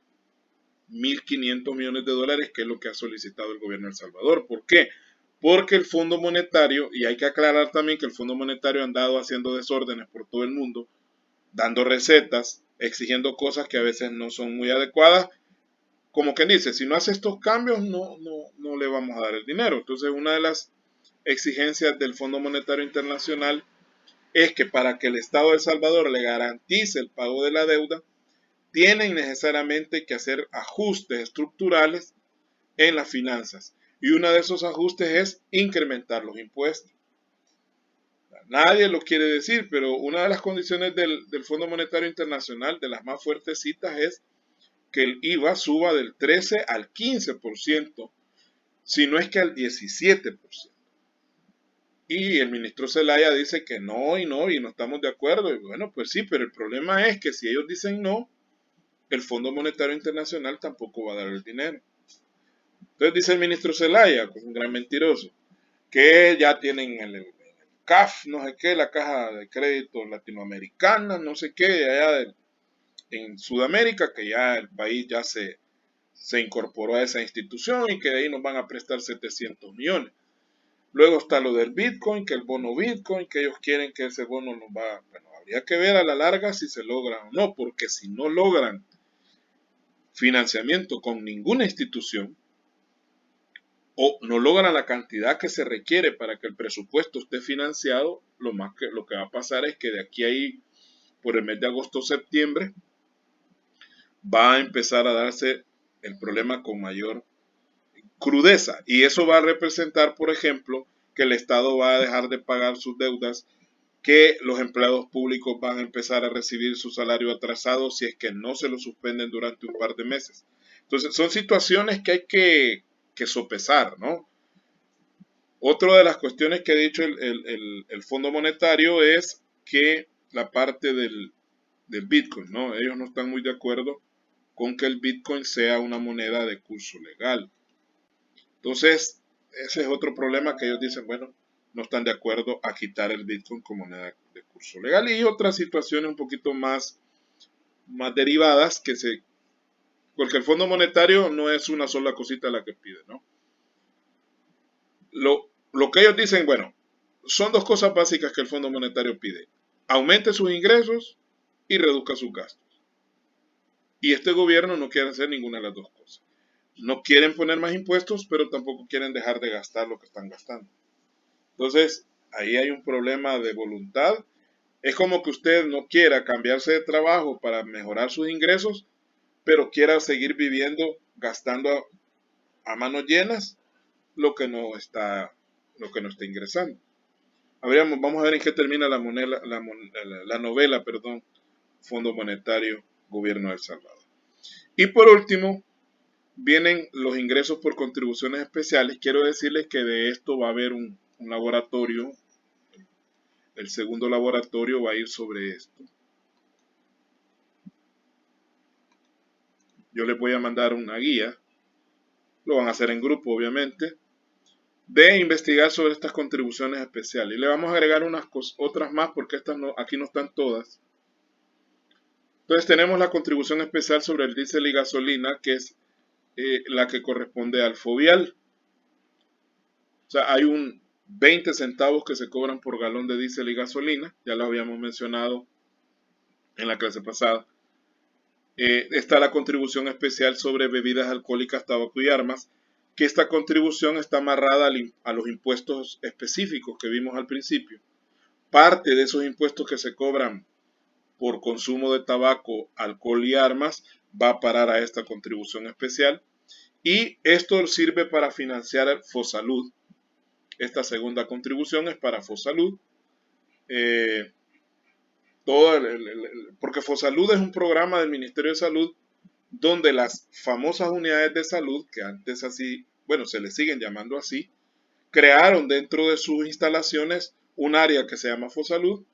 1.500 millones de dólares, que es lo que ha solicitado el gobierno de El Salvador. ¿Por qué? Porque el Fondo Monetario, y hay que aclarar también que el Fondo Monetario ha andado haciendo desórdenes por todo el mundo, dando recetas, exigiendo cosas que a veces no son muy adecuadas, como quien dice, si no hace estos cambios no le vamos a dar el dinero. Entonces, una de las exigencias del Fondo Monetario Internacional es que para que el Estado de El Salvador le garantice el pago de la deuda, tienen necesariamente que hacer ajustes estructurales en las finanzas. Y uno de esos ajustes es incrementar los impuestos. Nadie lo quiere decir, pero una de las condiciones del Fondo Monetario Internacional, de las más fuertecitas, es que el IVA suba del 13 al 15%, si no es que al 17%. Y el ministro Zelaya dice que no y no estamos de acuerdo. Y bueno, pues sí, pero el problema es que si ellos dicen no, el Fondo Monetario Internacional tampoco va a dar el dinero. Entonces dice el ministro Zelaya, que es un gran mentiroso, que ya tienen el CAF, no sé qué, la Caja de Crédito Latinoamericana, no sé qué, allá en Sudamérica, que ya el país ya se incorporó a esa institución y que de ahí nos van a prestar 700 millones. Luego está lo del Bitcoin, que el bono Bitcoin, que ellos quieren que ese bono nos va... Bueno, habría que ver a la larga si se logra o no, porque si no logran financiamiento con ninguna institución o no logran la cantidad que se requiere para que el presupuesto esté financiado, lo que va a pasar es que de aquí a ahí, por el mes de agosto o septiembre, va a empezar a darse el problema con mayor crudeza. Y eso va a representar, por ejemplo, que el Estado va a dejar de pagar sus deudas, que los empleados públicos van a empezar a recibir su salario atrasado si es que no se lo suspenden durante un par de meses. Entonces, son situaciones que hay que sopesar, ¿no? Otra de las cuestiones que ha dicho el Fondo Monetario es que la parte del Bitcoin, ¿no? Ellos no están muy de acuerdo con que el Bitcoin sea una moneda de curso legal. Entonces, ese es otro problema que ellos dicen, bueno, no están de acuerdo a quitar el Bitcoin como moneda de curso legal, y otras situaciones un poquito más derivadas porque el Fondo Monetario no es una sola cosita la que pide, ¿no? Lo que ellos dicen, bueno, son dos cosas básicas que el Fondo Monetario pide: aumente sus ingresos y reduzca sus gastos. Y este gobierno no quiere hacer ninguna de las dos cosas. No quieren poner más impuestos, pero tampoco quieren dejar de gastar lo que están gastando. Entonces, ahí hay un problema de voluntad. Es como que usted no quiera cambiarse de trabajo para mejorar sus ingresos, pero quiera seguir viviendo gastando a manos llenas lo que no está ingresando. Vamos a ver en qué termina la novela, Fondo Monetario, Gobierno de El Salvador. Y por último, vienen los ingresos por contribuciones especiales. Quiero decirles que de esto va a haber un laboratorio. El segundo laboratorio va a ir sobre esto. Yo les voy a mandar una guía, lo van a hacer en grupo obviamente, de investigar sobre estas contribuciones especiales. Y le vamos a agregar otras más, porque aquí no están todas. Entonces tenemos la contribución especial sobre el diésel y gasolina, que es la que corresponde al fovial. O sea, hay un 20 centavos que se cobran por galón de diésel y gasolina, ya lo habíamos mencionado en la clase pasada. Está la contribución especial sobre bebidas alcohólicas, tabaco y armas, que esta contribución está amarrada a los impuestos específicos que vimos al principio. Parte de esos impuestos que se cobran por consumo de tabaco, alcohol y armas va a parar a esta contribución especial, Y esto sirve para financiar Fosalud. Esta segunda contribución es para Fosalud. Eh, porque Fosalud es un programa del Ministerio de Salud donde las famosas unidades de salud, que antes así, bueno, se les siguen llamando así, crearon dentro de sus instalaciones un área que se llama Fosalud,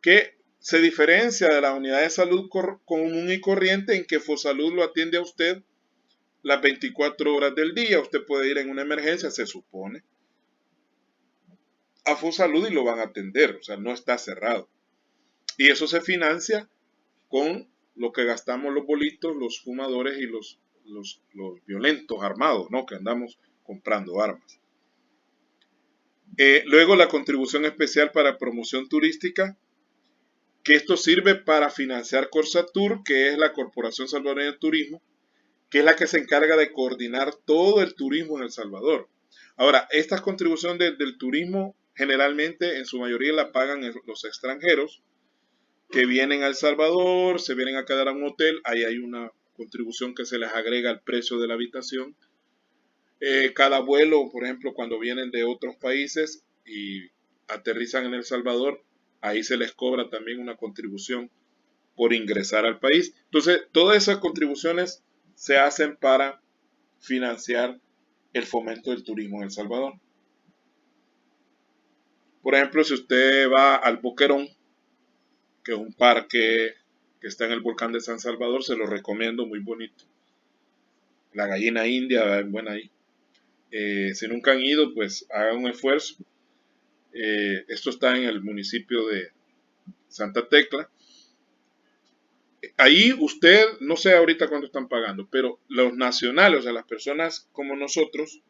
que se diferencia de la unidad de salud común y corriente en que Fosalud lo atiende a usted las 24 horas del día. Usted puede ir en una emergencia, se supone, a Fosalud y lo van a atender, o sea, no está cerrado. Y eso se financia con lo que gastamos los bolitos, los fumadores y los violentos armados, ¿no? Que andamos comprando armas. Luego la contribución especial para promoción turística, que esto sirve para financiar Corsatur, que es la Corporación Salvadoreña de Turismo, que es la que se encarga de coordinar todo el turismo en El Salvador. Ahora, estas contribuciones del turismo generalmente en su mayoría la pagan los extranjeros que vienen a El Salvador, se vienen a quedar a un hotel, ahí hay una contribución que se les agrega al precio de la habitación. Cada vuelo, por ejemplo, cuando vienen de otros países y aterrizan en El Salvador, ahí se les cobra también una contribución por ingresar al país. Entonces, todas esas contribuciones se hacen para financiar el fomento del turismo en El Salvador. Por ejemplo, si usted va al Boquerón, que es un parque que está en el volcán de San Salvador, se lo recomiendo, muy bonito. La gallina india es buena ahí. Si nunca han ido, pues hagan un esfuerzo. Esto está en el municipio de Santa Tecla. Ahí usted, no sé ahorita cuánto están pagando, pero los nacionales, o sea, las personas como nosotros,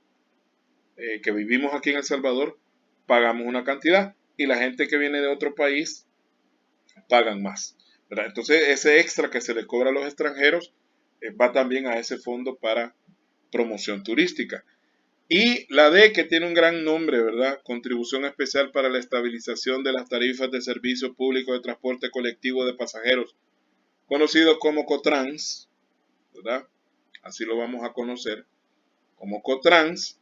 que vivimos aquí en El Salvador, pagamos una cantidad y la gente que viene de otro país pagan más, ¿verdad? Entonces ese extra que se le cobra a los extranjeros va también a ese fondo para promoción turística. Y la D, que tiene un gran nombre, ¿verdad? Contribución especial para la estabilización de las tarifas de servicio público de transporte colectivo de pasajeros, conocido como COTRANS, ¿verdad? Así lo vamos a conocer como COTRANS.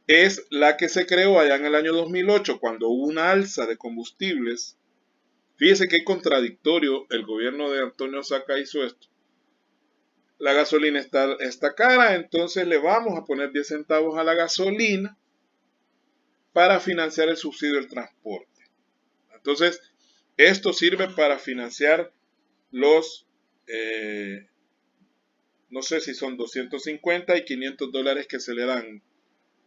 Es la que se creó allá en el año 2008, cuando hubo una alza de combustibles. Fíjese qué contradictorio, el gobierno de Antonio Saca hizo esto. La gasolina está cara, entonces le vamos a poner 10 centavos a la gasolina para financiar el subsidio del transporte. Entonces, esto sirve para financiar los, no sé si son 250 y 500 dólares que se le dan.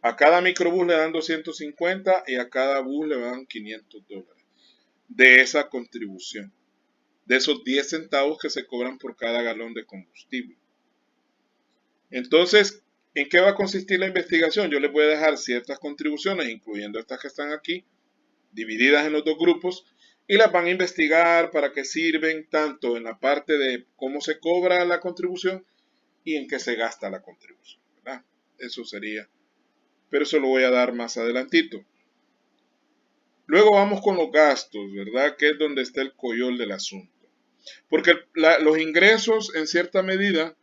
A cada microbús le dan 250 y a cada bus le dan 500 dólares de esa contribución, de esos 10 centavos que se cobran por cada galón de combustible. Entonces, ¿en qué va a consistir la investigación? Yo les voy a dejar ciertas contribuciones, incluyendo estas que están aquí, divididas en los dos grupos, y las van a investigar para qué sirven tanto en la parte de cómo se cobra la contribución y en qué se gasta la contribución, ¿verdad? Eso sería, pero eso lo voy a dar más adelantito. Luego vamos con los gastos, ¿verdad? Que es donde está el coyol del asunto. Porque los ingresos, en cierta medida,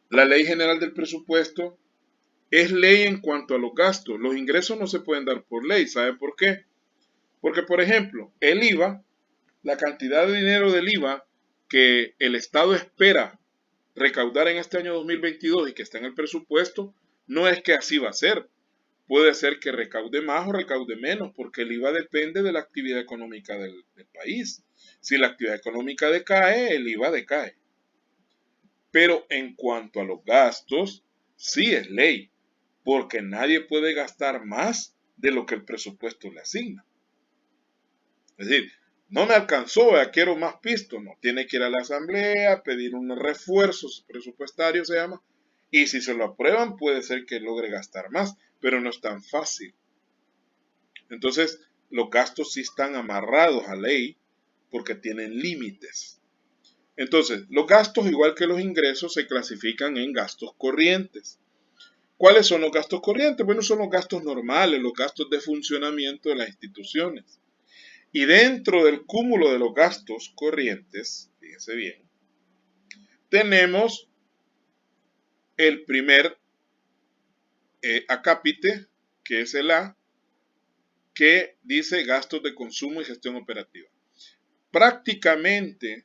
la ley general del presupuesto es ley en cuanto a los gastos. Los ingresos no se pueden dar por ley. ¿Sabe por qué? Porque, por ejemplo, el IVA, la cantidad de dinero del IVA que el Estado espera recaudar en este año 2022 y que está en el presupuesto, no es que así va a ser. Puede ser que recaude más o recaude menos, porque el IVA depende de la actividad económica del país. Si la actividad económica decae, el IVA decae. Pero en cuanto a los gastos, sí es ley, porque nadie puede gastar más de lo que el presupuesto le asigna. Es decir, no me alcanzó, quiero más pisto, no, tiene que ir a la asamblea, pedir un refuerzo presupuestario, se llama, y si se lo aprueban puede ser que logre gastar más, pero no es tan fácil. Entonces, los gastos sí están amarrados a ley porque tienen límites. Entonces, los gastos, igual que los ingresos, se clasifican en gastos corrientes. ¿Cuáles son los gastos corrientes? Bueno, son los gastos normales, los gastos de funcionamiento de las instituciones. Y dentro del cúmulo de los gastos corrientes, fíjense bien, tenemos el primer acápite, que es el A, que dice gastos de consumo y gestión operativa. Prácticamente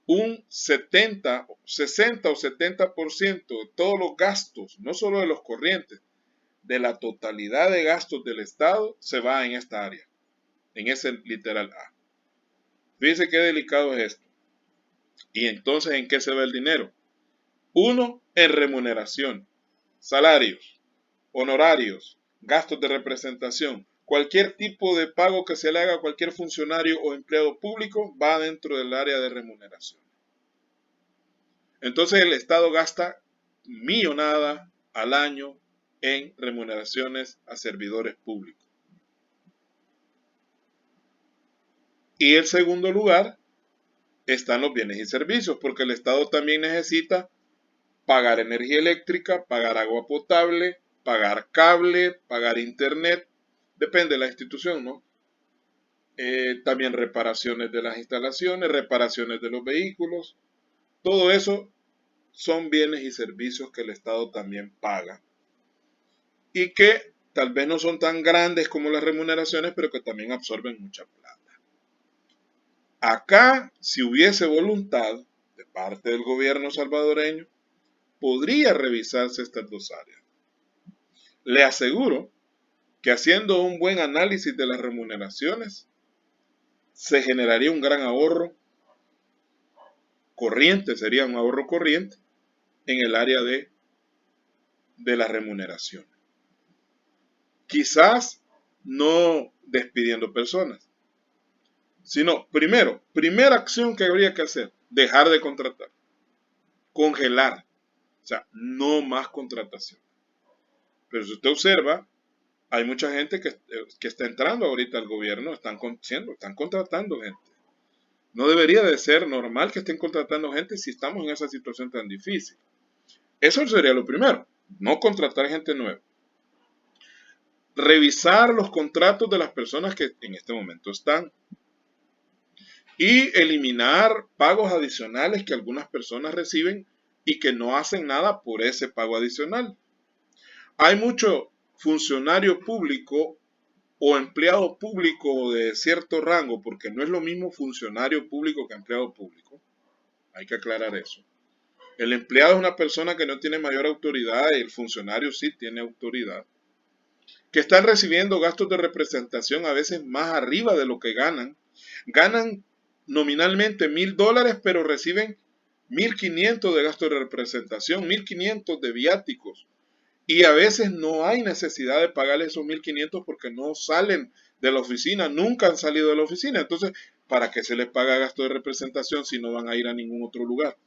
un 60 o 70% de todos los gastos, no solo de los corrientes, de la totalidad de gastos del Estado se va en esta área, en ese literal A. Fíjense qué delicado es esto. Y entonces, ¿en qué se va el dinero? Uno, en remuneración, salarios, honorarios, gastos de representación. Cualquier tipo de pago que se le haga a cualquier funcionario o empleado público va dentro del área de remuneración. Entonces el Estado gasta millonada al año en remuneraciones a servidores públicos. Y en segundo lugar están los bienes y servicios, porque el Estado también necesita pagar energía eléctrica, pagar agua potable, pagar cable, pagar internet, depende de la institución, ¿no? También reparaciones de las instalaciones, reparaciones de los vehículos, todo eso son bienes y servicios que el Estado también paga y que tal vez no son tan grandes como las remuneraciones, pero que también absorben mucha plata. Acá, si hubiese voluntad de parte del gobierno salvadoreño, podría revisarse estas dos áreas. Le aseguro que haciendo un buen análisis de las remuneraciones, se generaría un gran ahorro corriente, sería un ahorro corriente en el área de la remuneración. Quizás no despidiendo personas, sino primera acción que habría que hacer, dejar de contratar, congelar, o sea, no más contratación. Pero si usted observa, hay mucha gente que está entrando ahorita al gobierno, están contratando gente. No debería de ser normal que estén contratando gente si estamos en esa situación tan difícil. Eso sería lo primero, no contratar gente nueva. Revisar los contratos de las personas que en este momento están y eliminar pagos adicionales que algunas personas reciben y que no hacen nada por ese pago adicional. Hay mucho funcionario público o empleado público de cierto rango, porque no es lo mismo funcionario público que empleado público. Hay que aclarar eso. El empleado es una persona que no tiene mayor autoridad y el funcionario sí tiene autoridad. Que están recibiendo gastos de representación a veces más arriba de lo que ganan. Ganan nominalmente $1,000, pero reciben 1,500 de gastos de representación, 1,500 de viáticos. Y a veces no hay necesidad de pagarle esos 1,500 porque no salen de la oficina, nunca han salido de la oficina. Entonces, ¿para qué se les paga gasto de representación si no van a ir a ningún otro lugar?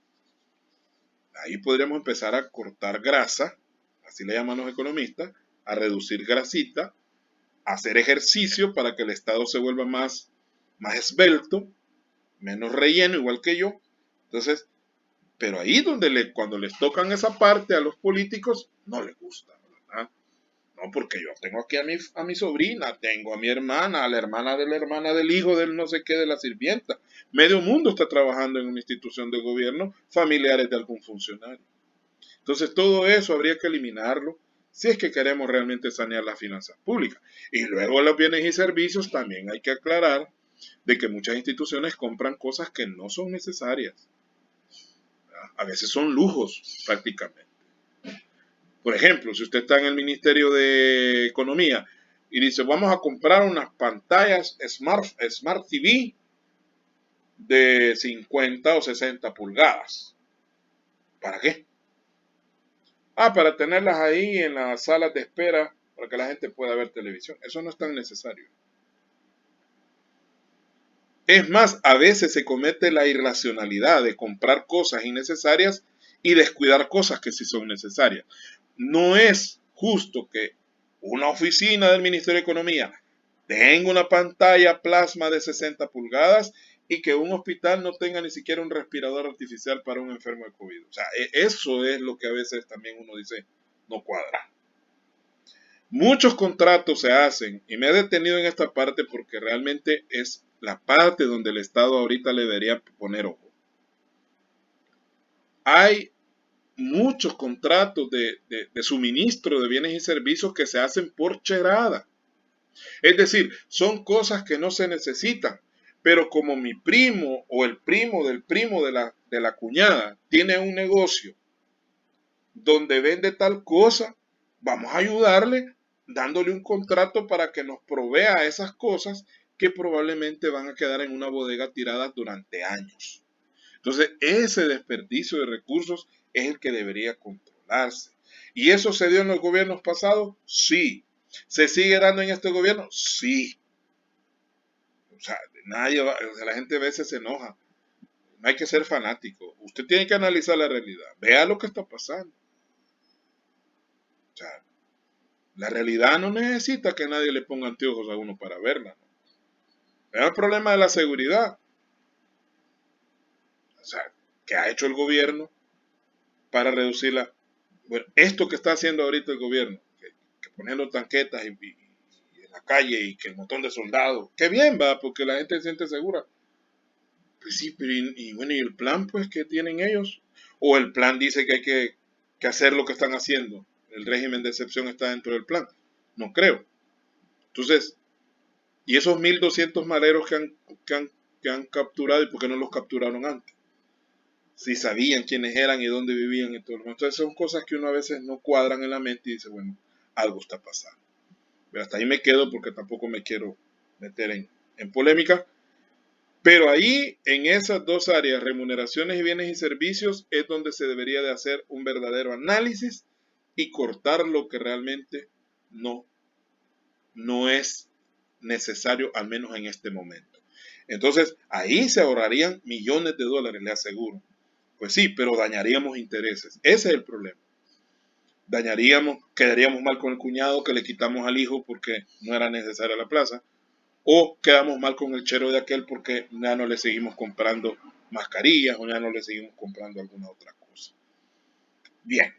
Ahí podríamos empezar a cortar grasa, así le llaman los economistas, a reducir grasita, a hacer ejercicio para que el Estado se vuelva más esbelto, menos relleno, igual que yo. Entonces, pero ahí donde cuando les tocan esa parte a los políticos, no les gusta, ¿verdad? No, porque yo tengo aquí a mi sobrina, tengo a mi hermana, a la hermana del hijo del no sé qué, de la sirvienta. Medio mundo está trabajando en una institución de gobierno, familiares de algún funcionario. Entonces todo eso habría que eliminarlo si es que queremos realmente sanear las finanzas públicas. Y luego los bienes y servicios también hay que aclarar de que muchas instituciones compran cosas que no son necesarias. A veces son lujos prácticamente. Por ejemplo, si usted está en el Ministerio de Economía y dice, vamos a comprar unas pantallas Smart TV de 50 o 60 pulgadas. ¿Para qué? Para tenerlas ahí en las salas de espera para que la gente pueda ver televisión. Eso no es tan necesario. Es más, a veces se comete la irracionalidad de comprar cosas innecesarias y descuidar cosas que sí son necesarias. No es justo que una oficina del Ministerio de Economía tenga una pantalla plasma de 60 pulgadas y que un hospital no tenga ni siquiera un respirador artificial para un enfermo de COVID. O sea, eso es lo que a veces también uno dice no cuadra. Muchos contratos se hacen y me he detenido en esta parte porque realmente es la parte donde el Estado ahorita le debería poner ojo. Hay muchos contratos de suministro de bienes y servicios que se hacen por cherada. Es decir, son cosas que no se necesitan, pero como mi primo o el primo del primo de la cuñada tiene un negocio donde vende tal cosa, vamos a ayudarle dándole un contrato para que nos provea esas cosas que probablemente van a quedar en una bodega tirada durante años. Entonces, ese desperdicio de recursos es el que debería controlarse. ¿Y eso se dio en los gobiernos pasados? Sí. ¿Se sigue dando en este gobierno? Sí. O sea, la gente a veces se enoja. No hay que ser fanático. Usted tiene que analizar la realidad. Vea lo que está pasando. O sea, la realidad no necesita que nadie le ponga anteojos a uno para verla, ¿no? Es el problema de la seguridad. O sea, ¿qué ha hecho el gobierno para reducirla? Bueno, esto que está haciendo ahorita el gobierno, que poniendo tanquetas y en la calle y que el montón de soldados, qué bien va, porque la gente se siente segura. Pues sí, pero bueno, ¿y el plan pues que tienen ellos? ¿O el plan dice que hay que hacer lo que están haciendo? ¿El régimen de excepción está dentro del plan? No creo. Entonces, ¿y esos 1.200 maleros que han capturado y por qué no los capturaron antes? Si sabían quiénes eran y dónde vivían y todo. Entonces son cosas que uno a veces no cuadran en la mente y dice, bueno, algo está pasando. Pero hasta ahí me quedo porque tampoco me quiero meter en polémica. Pero ahí, en esas dos áreas, remuneraciones y bienes y servicios, es donde se debería de hacer un verdadero análisis y cortar lo que realmente no, no es necesario, al menos en este momento. Entonces, ahí se ahorrarían millones de dólares, le aseguro. Pues sí, pero dañaríamos intereses. Ese es el problema. Quedaríamos mal con el cuñado que le quitamos al hijo porque no era necesaria la plaza. O quedamos mal con el chero de aquel porque ya no le seguimos comprando mascarillas o ya no le seguimos comprando alguna otra cosa. Bien.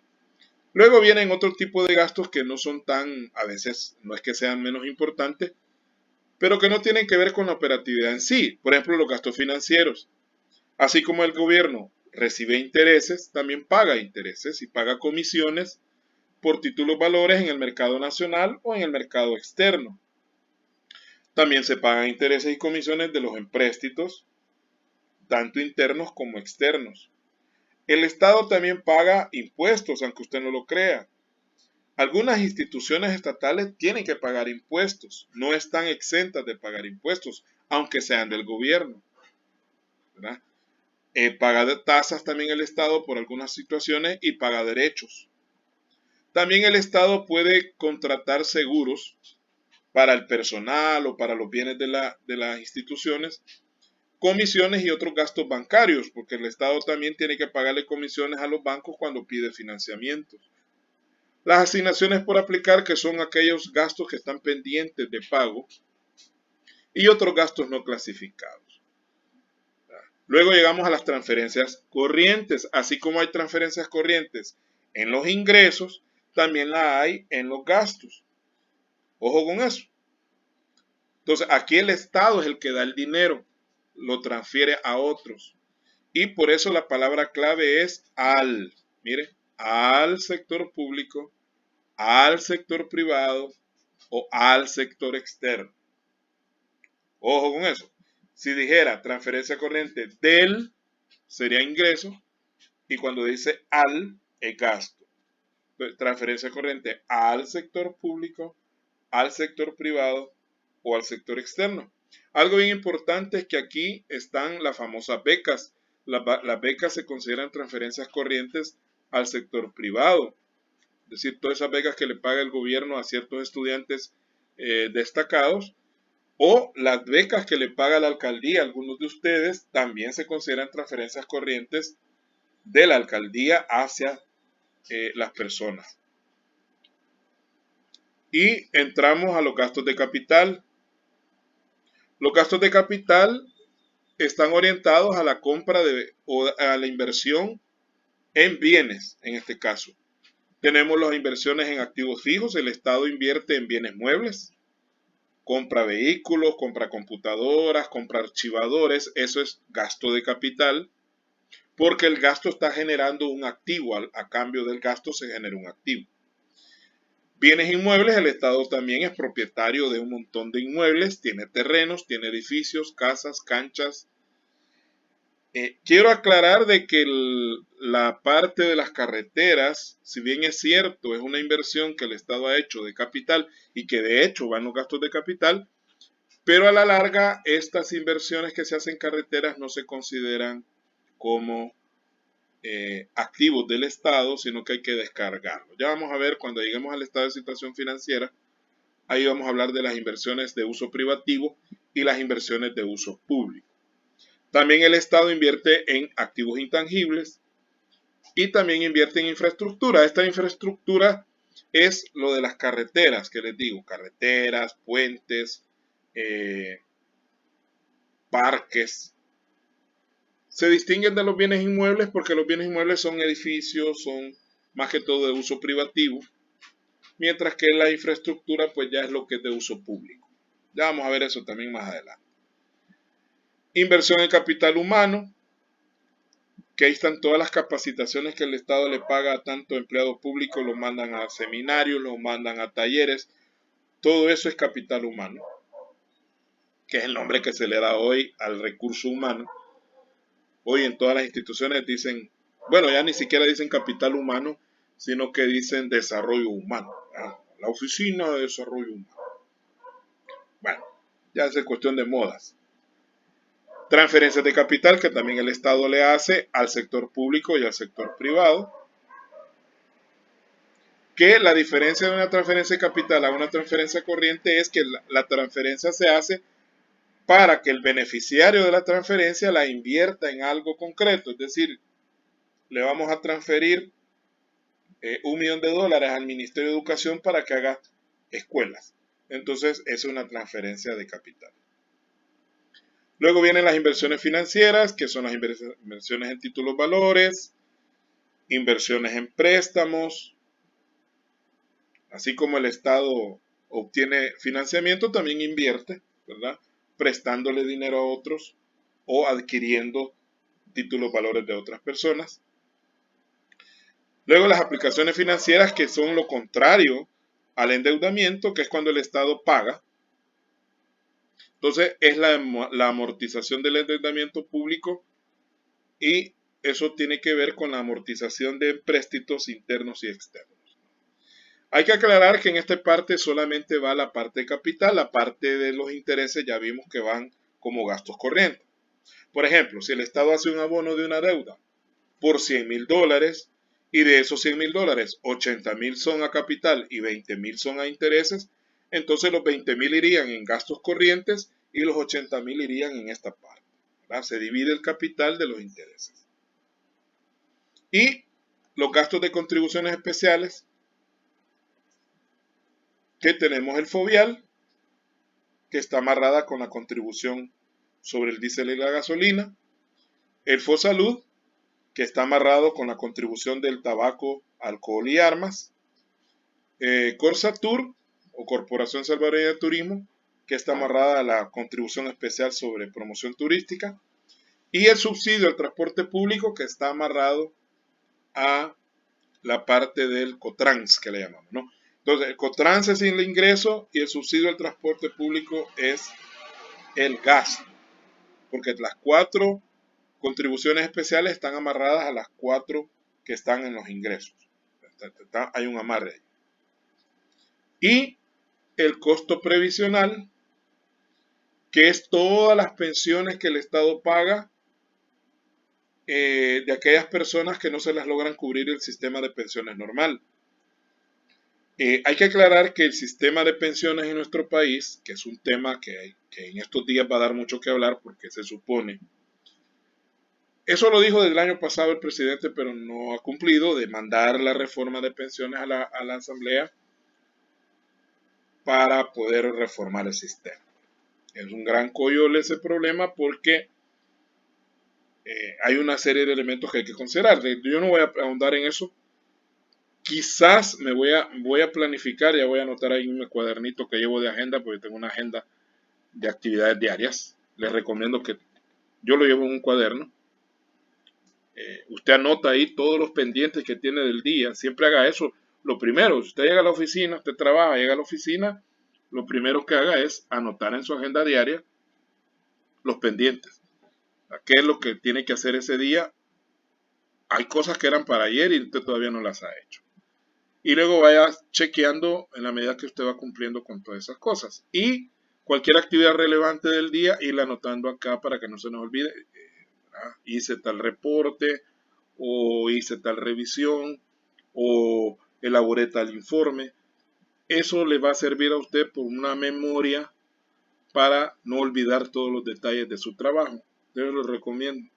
Luego vienen otro tipo de gastos que no son tan, a veces no es que sean menos importantes, pero que no tienen que ver con la operatividad en sí. Por ejemplo, los gastos financieros. Así como el gobierno recibe intereses, también paga intereses y paga comisiones por títulos valores en el mercado nacional o en el mercado externo. También se pagan intereses y comisiones de los empréstitos, tanto internos como externos. El Estado también paga impuestos, aunque usted no lo crea. Algunas instituciones estatales tienen que pagar impuestos, no están exentas de pagar impuestos, aunque sean del gobierno, ¿verdad? Paga tasas también el Estado por algunas situaciones y paga derechos. También el Estado puede contratar seguros para el personal o para los bienes de las instituciones, comisiones y otros gastos bancarios, porque el Estado también tiene que pagarle comisiones a los bancos cuando pide financiamientos. Las asignaciones por aplicar, que son aquellos gastos que están pendientes de pago, y otros gastos no clasificados. Luego llegamos a las transferencias corrientes. Así como hay transferencias corrientes en los ingresos, también la hay en los gastos. Ojo con eso. Entonces, aquí el Estado es el que da el dinero, lo transfiere a otros. Y por eso la palabra clave es al. Mire, al sector público, al sector privado o al sector externo. Ojo con eso. Si dijera transferencia corriente del, sería ingreso. Y cuando dice al, es gasto. Transferencia corriente al sector público, al sector privado o al sector externo. Algo bien importante es que aquí están las famosas becas. Las becas se consideran transferencias corrientes al sector privado. Es decir, todas esas becas que le paga el gobierno a ciertos estudiantes destacados, o las becas que le paga la alcaldía a algunos de ustedes, también se consideran transferencias corrientes de la alcaldía hacia las personas. Y entramos a los gastos de capital. Los gastos de capital están orientados a la compra o a la inversión en bienes, en este caso. Tenemos las inversiones en activos fijos. El Estado invierte en bienes muebles, compra vehículos, compra computadoras, compra archivadores. Eso es gasto de capital. porque el gasto está generando un activo, a cambio del gasto se genera un activo. Bienes inmuebles, el Estado también es propietario de un montón de inmuebles, tiene terrenos, tiene edificios, casas, canchas. Quiero aclarar de que la parte de las carreteras, si bien es cierto, es una inversión que el Estado ha hecho de capital y que de hecho van los gastos de capital, pero a la larga estas inversiones que se hacen en carreteras no se consideran como activos del Estado, sino que hay que descargarlo. Ya vamos a ver cuando lleguemos al estado de situación financiera, ahí vamos a hablar de las inversiones de uso privativo y las inversiones de uso público. También el Estado invierte en activos intangibles y también invierte en infraestructura. Esta infraestructura es lo de las carreteras, que les digo, carreteras, puentes, parques. Se distinguen de los bienes inmuebles porque los bienes inmuebles son edificios, son más que todo de uso privativo, mientras que la infraestructura pues ya es lo que es de uso público. Ya vamos a ver eso también más adelante. Inversión en capital humano, que ahí están todas las capacitaciones que el Estado le paga a tanto empleado público, lo mandan a seminarios, lo mandan a talleres, todo eso es capital humano, que es el nombre que se le da hoy al recurso humano. Hoy en todas las instituciones dicen, bueno, ya ni siquiera dicen capital humano, sino que dicen desarrollo humano, ¿verdad? La oficina de desarrollo humano. Bueno, ya es cuestión de modas. Transferencias de capital que también el Estado le hace al sector público y al sector privado. Que la diferencia de una transferencia de capital a una transferencia corriente es que la transferencia se hace para que el beneficiario de la transferencia la invierta en algo concreto. Es decir, le vamos a transferir $1 millón al Ministerio de Educación para que haga escuelas. Entonces es una transferencia de capital. Luego vienen las inversiones financieras, que son las inversiones en títulos valores, inversiones en préstamos. Así como el Estado obtiene financiamiento, también invierte, ¿verdad? Prestándole dinero a otros o adquiriendo títulos valores de otras personas. Luego las aplicaciones financieras, que son lo contrario al endeudamiento, que es cuando el Estado paga. Entonces es la amortización del endeudamiento público y eso tiene que ver con la amortización de empréstitos internos y externos. Hay que aclarar que en esta parte solamente va la parte de capital, la parte de los intereses ya vimos que van como gastos corrientes. Por ejemplo, si el Estado hace un abono de una deuda por $100,000 y de esos $100,000, 80,000 son a capital y 20,000 son a intereses, entonces los 20,000 irían en gastos corrientes y los 80,000 irían en esta parte, ¿verdad? Se divide el capital de los intereses. Y los gastos de contribuciones especiales, que tenemos el FOVIAL, que está amarrada con la contribución sobre el diésel y la gasolina, el FOSALUD, que está amarrado con la contribución del tabaco, alcohol y armas, Corsatur, o Corporación Salvadoreña de Turismo, que está amarrada a la contribución especial sobre promoción turística, y el subsidio al transporte público, que está amarrado a la parte del COTRANS, que le llamamos, ¿no? Entonces, el COTRANS es el ingreso y el subsidio al transporte público es el gasto, porque las 4 contribuciones especiales están amarradas a las 4 que están en los ingresos. Hay un amarre ahí. Y el costo previsional, que es todas las pensiones que el Estado paga de aquellas personas que no se las logran cubrir el sistema de pensiones normal. Hay que aclarar que el sistema de pensiones en nuestro país, que es un tema que en estos días va a dar mucho que hablar porque se supone, eso lo dijo desde el año pasado el presidente, pero no ha cumplido, de mandar la reforma de pensiones a la Asamblea para poder reformar el sistema. Es un gran coyol ese problema porque hay una serie de elementos que hay que considerar. Yo no voy a ahondar en eso. Quizás voy a planificar, ya voy a anotar ahí en mi cuadernito que llevo de agenda, porque tengo una agenda de actividades diarias. Les recomiendo que yo lo llevo en un cuaderno. Usted anota ahí todos los pendientes que tiene del día. Siempre haga eso. Lo primero, si usted llega a la oficina, usted trabaja, llega a la oficina, lo primero que haga es anotar en su agenda diaria los pendientes. ¿Qué es lo que tiene que hacer ese día? Hay cosas que eran para ayer y usted todavía no las ha hecho. Y luego vaya chequeando en la medida que usted va cumpliendo con todas esas cosas. Y cualquier actividad relevante del día, irla anotando acá para que no se nos olvide. Hice tal reporte, o hice tal revisión, o elaboré tal informe. Eso le va a servir a usted por una memoria para no olvidar todos los detalles de su trabajo. Yo lo recomiendo.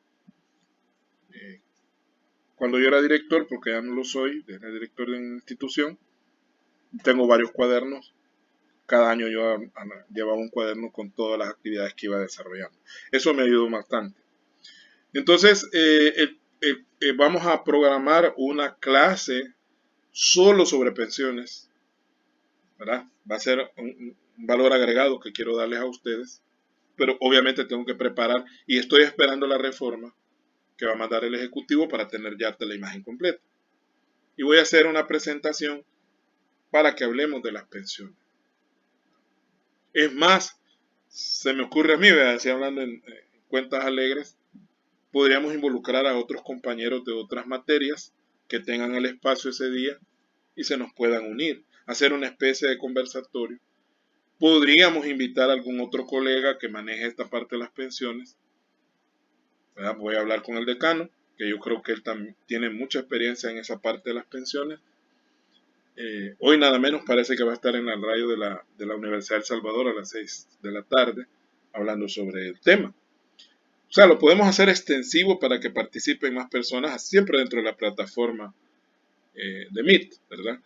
Cuando yo era director, porque ya no lo soy, era director de una institución, tengo varios cuadernos. Cada año yo llevaba un cuaderno con todas las actividades que iba desarrollando. Eso me ayudó bastante. Entonces, vamos a programar una clase solo sobre pensiones, ¿verdad? Va a ser un valor agregado que quiero darles a ustedes, pero obviamente tengo que preparar y estoy esperando la reforma que va a mandar el Ejecutivo para tener ya la imagen completa. Y voy a hacer una presentación para que hablemos de las pensiones. Es más, se me ocurre a mí, así hablando en cuentas alegres, podríamos involucrar a otros compañeros de otras materias que tengan el espacio ese día y se nos puedan unir, hacer una especie de conversatorio. Podríamos invitar a algún otro colega que maneje esta parte de las pensiones. Voy a hablar con el decano, que yo creo que él también tiene mucha experiencia en esa parte de las pensiones. Hoy nada menos parece que va a estar en la radio de la Universidad de El Salvador a las 6 de la tarde hablando sobre el tema. O sea, lo podemos hacer extensivo para que participen más personas, siempre dentro de la plataforma de Meet, ¿verdad?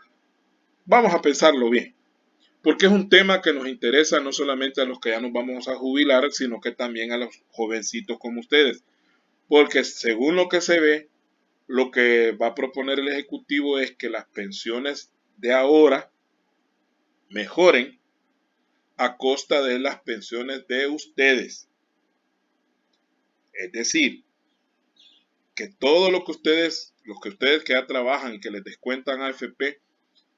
Vamos a pensarlo bien, porque es un tema que nos interesa no solamente a los que ya nos vamos a jubilar, sino que también a los jovencitos como ustedes. Porque según lo que se ve, lo que va a proponer el Ejecutivo es que las pensiones de ahora mejoren a costa de las pensiones de ustedes. Es decir, que todo lo que ustedes que ya trabajan y que les descuentan a AFP,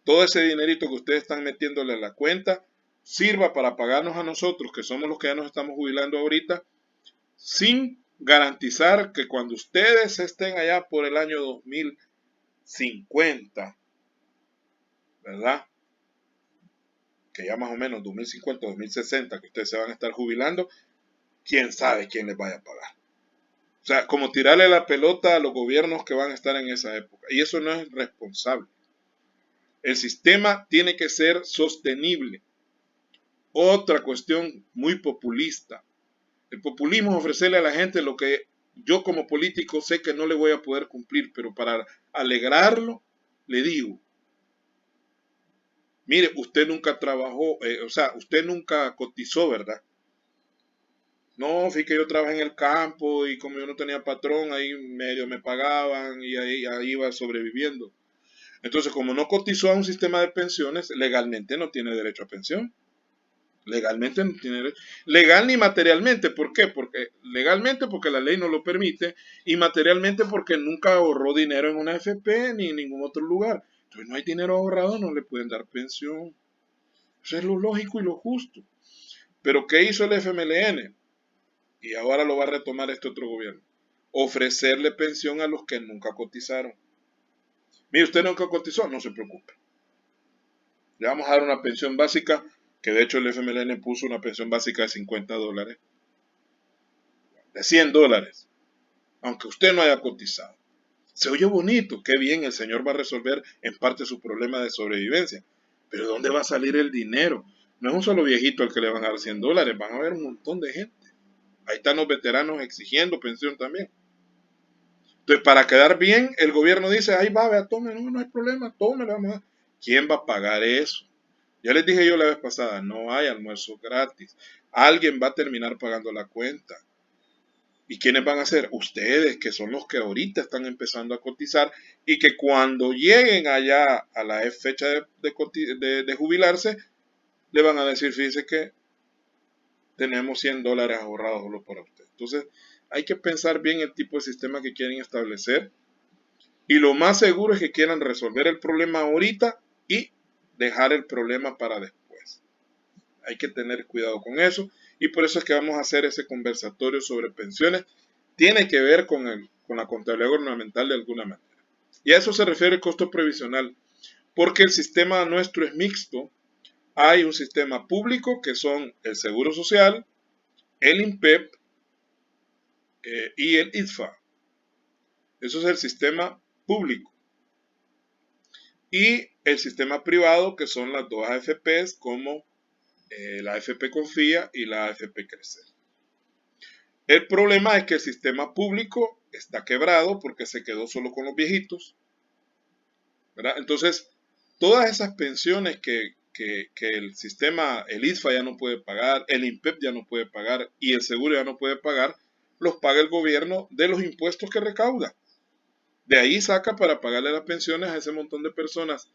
todo ese dinerito que ustedes están metiéndole a la cuenta, sirva para pagarnos a nosotros, que somos los que ya nos estamos jubilando ahorita, sin garantizar que cuando ustedes estén allá por el año 2050, ¿verdad? Que ya más o menos 2050, 2060, que ustedes se van a estar jubilando, quién sabe quién les vaya a pagar. O sea, como tirarle la pelota a los gobiernos que van a estar en esa época. Y eso no es responsable. El sistema tiene que ser sostenible. Otra cuestión muy populista. El populismo es ofrecerle a la gente lo que yo como político sé que no le voy a poder cumplir, pero para alegrarlo, le digo, mire, usted nunca trabajó, usted nunca cotizó, ¿verdad? No, fíjate que yo trabajé en el campo y como yo no tenía patrón, ahí medio me pagaban y ahí iba sobreviviendo. Entonces, como no cotizó a un sistema de pensiones, legalmente no tiene derecho a pensión. Legalmente no tiene derecho. Legal ni materialmente. ¿Por qué? Porque legalmente porque la ley no lo permite y materialmente porque nunca ahorró dinero en una AFP ni en ningún otro lugar. Entonces no hay dinero ahorrado, no le pueden dar pensión. Eso es lo lógico y lo justo. Pero ¿qué hizo el FMLN? Y ahora lo va a retomar este otro gobierno. Ofrecerle pensión a los que nunca cotizaron. Mire, usted nunca cotizó, no se preocupe. Le vamos a dar una pensión básica, que de hecho el FMLN puso una pensión básica de $50, de $100, aunque usted no haya cotizado. Se oye bonito, qué bien, el señor va a resolver en parte su problema de sobrevivencia. Pero ¿dónde va a salir el dinero? No es un solo viejito al que le van a dar $100, van a haber un montón de gente. Ahí están los veteranos exigiendo pensión también. Entonces, para quedar bien, el gobierno dice, ahí va, vea, tome, no hay problema, tome, vamos a... ¿Quién va a pagar eso? Ya les dije yo la vez pasada, no hay almuerzo gratis. Alguien va a terminar pagando la cuenta. ¿Y quiénes van a ser? Ustedes, que son los que ahorita están empezando a cotizar y que cuando lleguen allá a la fecha de jubilarse, le van a decir, fíjense que tenemos $100 ahorrados solo para usted. Entonces, hay que pensar bien el tipo de sistema que quieren establecer. Y lo más seguro es que quieran resolver el problema ahorita y dejar el problema para después. Hay que tener cuidado con eso. Y por eso es que vamos a hacer ese conversatorio sobre pensiones. Tiene que ver con la contabilidad gubernamental de alguna manera. Y a eso se refiere el costo previsional. Porque el sistema nuestro es mixto. Hay un sistema público que son el Seguro Social, el INPEP y el IDFA. Eso es el sistema público. Y el sistema privado, que son las dos AFPs, como la AFP Confía y la AFP Crecer. El problema es que el sistema público está quebrado porque se quedó solo con los viejitos, ¿verdad? Entonces, todas esas pensiones que el sistema, el ISFA ya no puede pagar, el INPEP ya no puede pagar y el seguro ya no puede pagar, los paga el gobierno de los impuestos que recauda. De ahí saca para pagarle las pensiones a ese montón de personas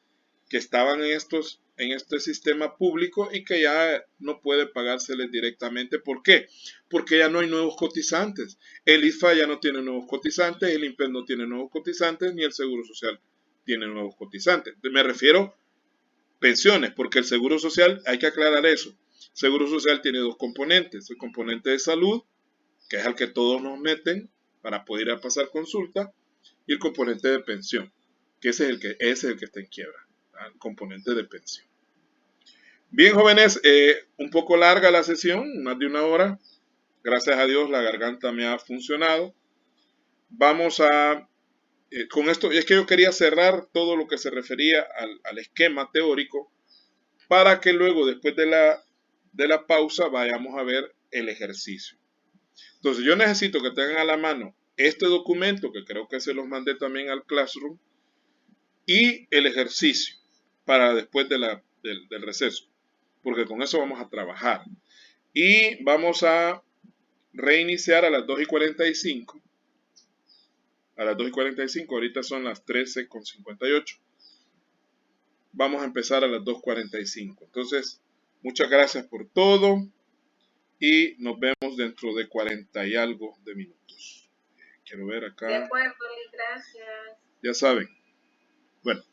que estaban en este sistema público y que ya no puede pagárseles directamente. ¿Por qué? Porque ya no hay nuevos cotizantes. El ISFA ya no tiene nuevos cotizantes, el INPEP no tiene nuevos cotizantes, ni el Seguro Social tiene nuevos cotizantes. Me refiero pensiones, porque el Seguro Social, hay que aclarar eso. El Seguro Social tiene dos componentes. El componente de salud, que es al que todos nos meten para poder ir a pasar consulta, y el componente de pensión, que ese es el que está en quiebra, el componente de pensión. Bien, jóvenes, un poco larga la sesión, más de una hora. Gracias a Dios la garganta me ha funcionado. Vamos a, con esto, es que yo quería cerrar todo lo que se refería al esquema teórico para que luego, después de la pausa, vayamos a ver el ejercicio. Entonces, yo necesito que tengan a la mano este documento, que creo que se los mandé también al Classroom, y el ejercicio para después del receso, porque con eso vamos a trabajar. Y vamos a reiniciar a las 2:45. A las 2:45, ahorita son las 13:58. Vamos a empezar a las 2:45. Entonces, muchas gracias por todo y nos vemos dentro de 40 y algo de minutos. Quiero ver acá. De acuerdo, Lee, gracias. Ya saben. Bueno.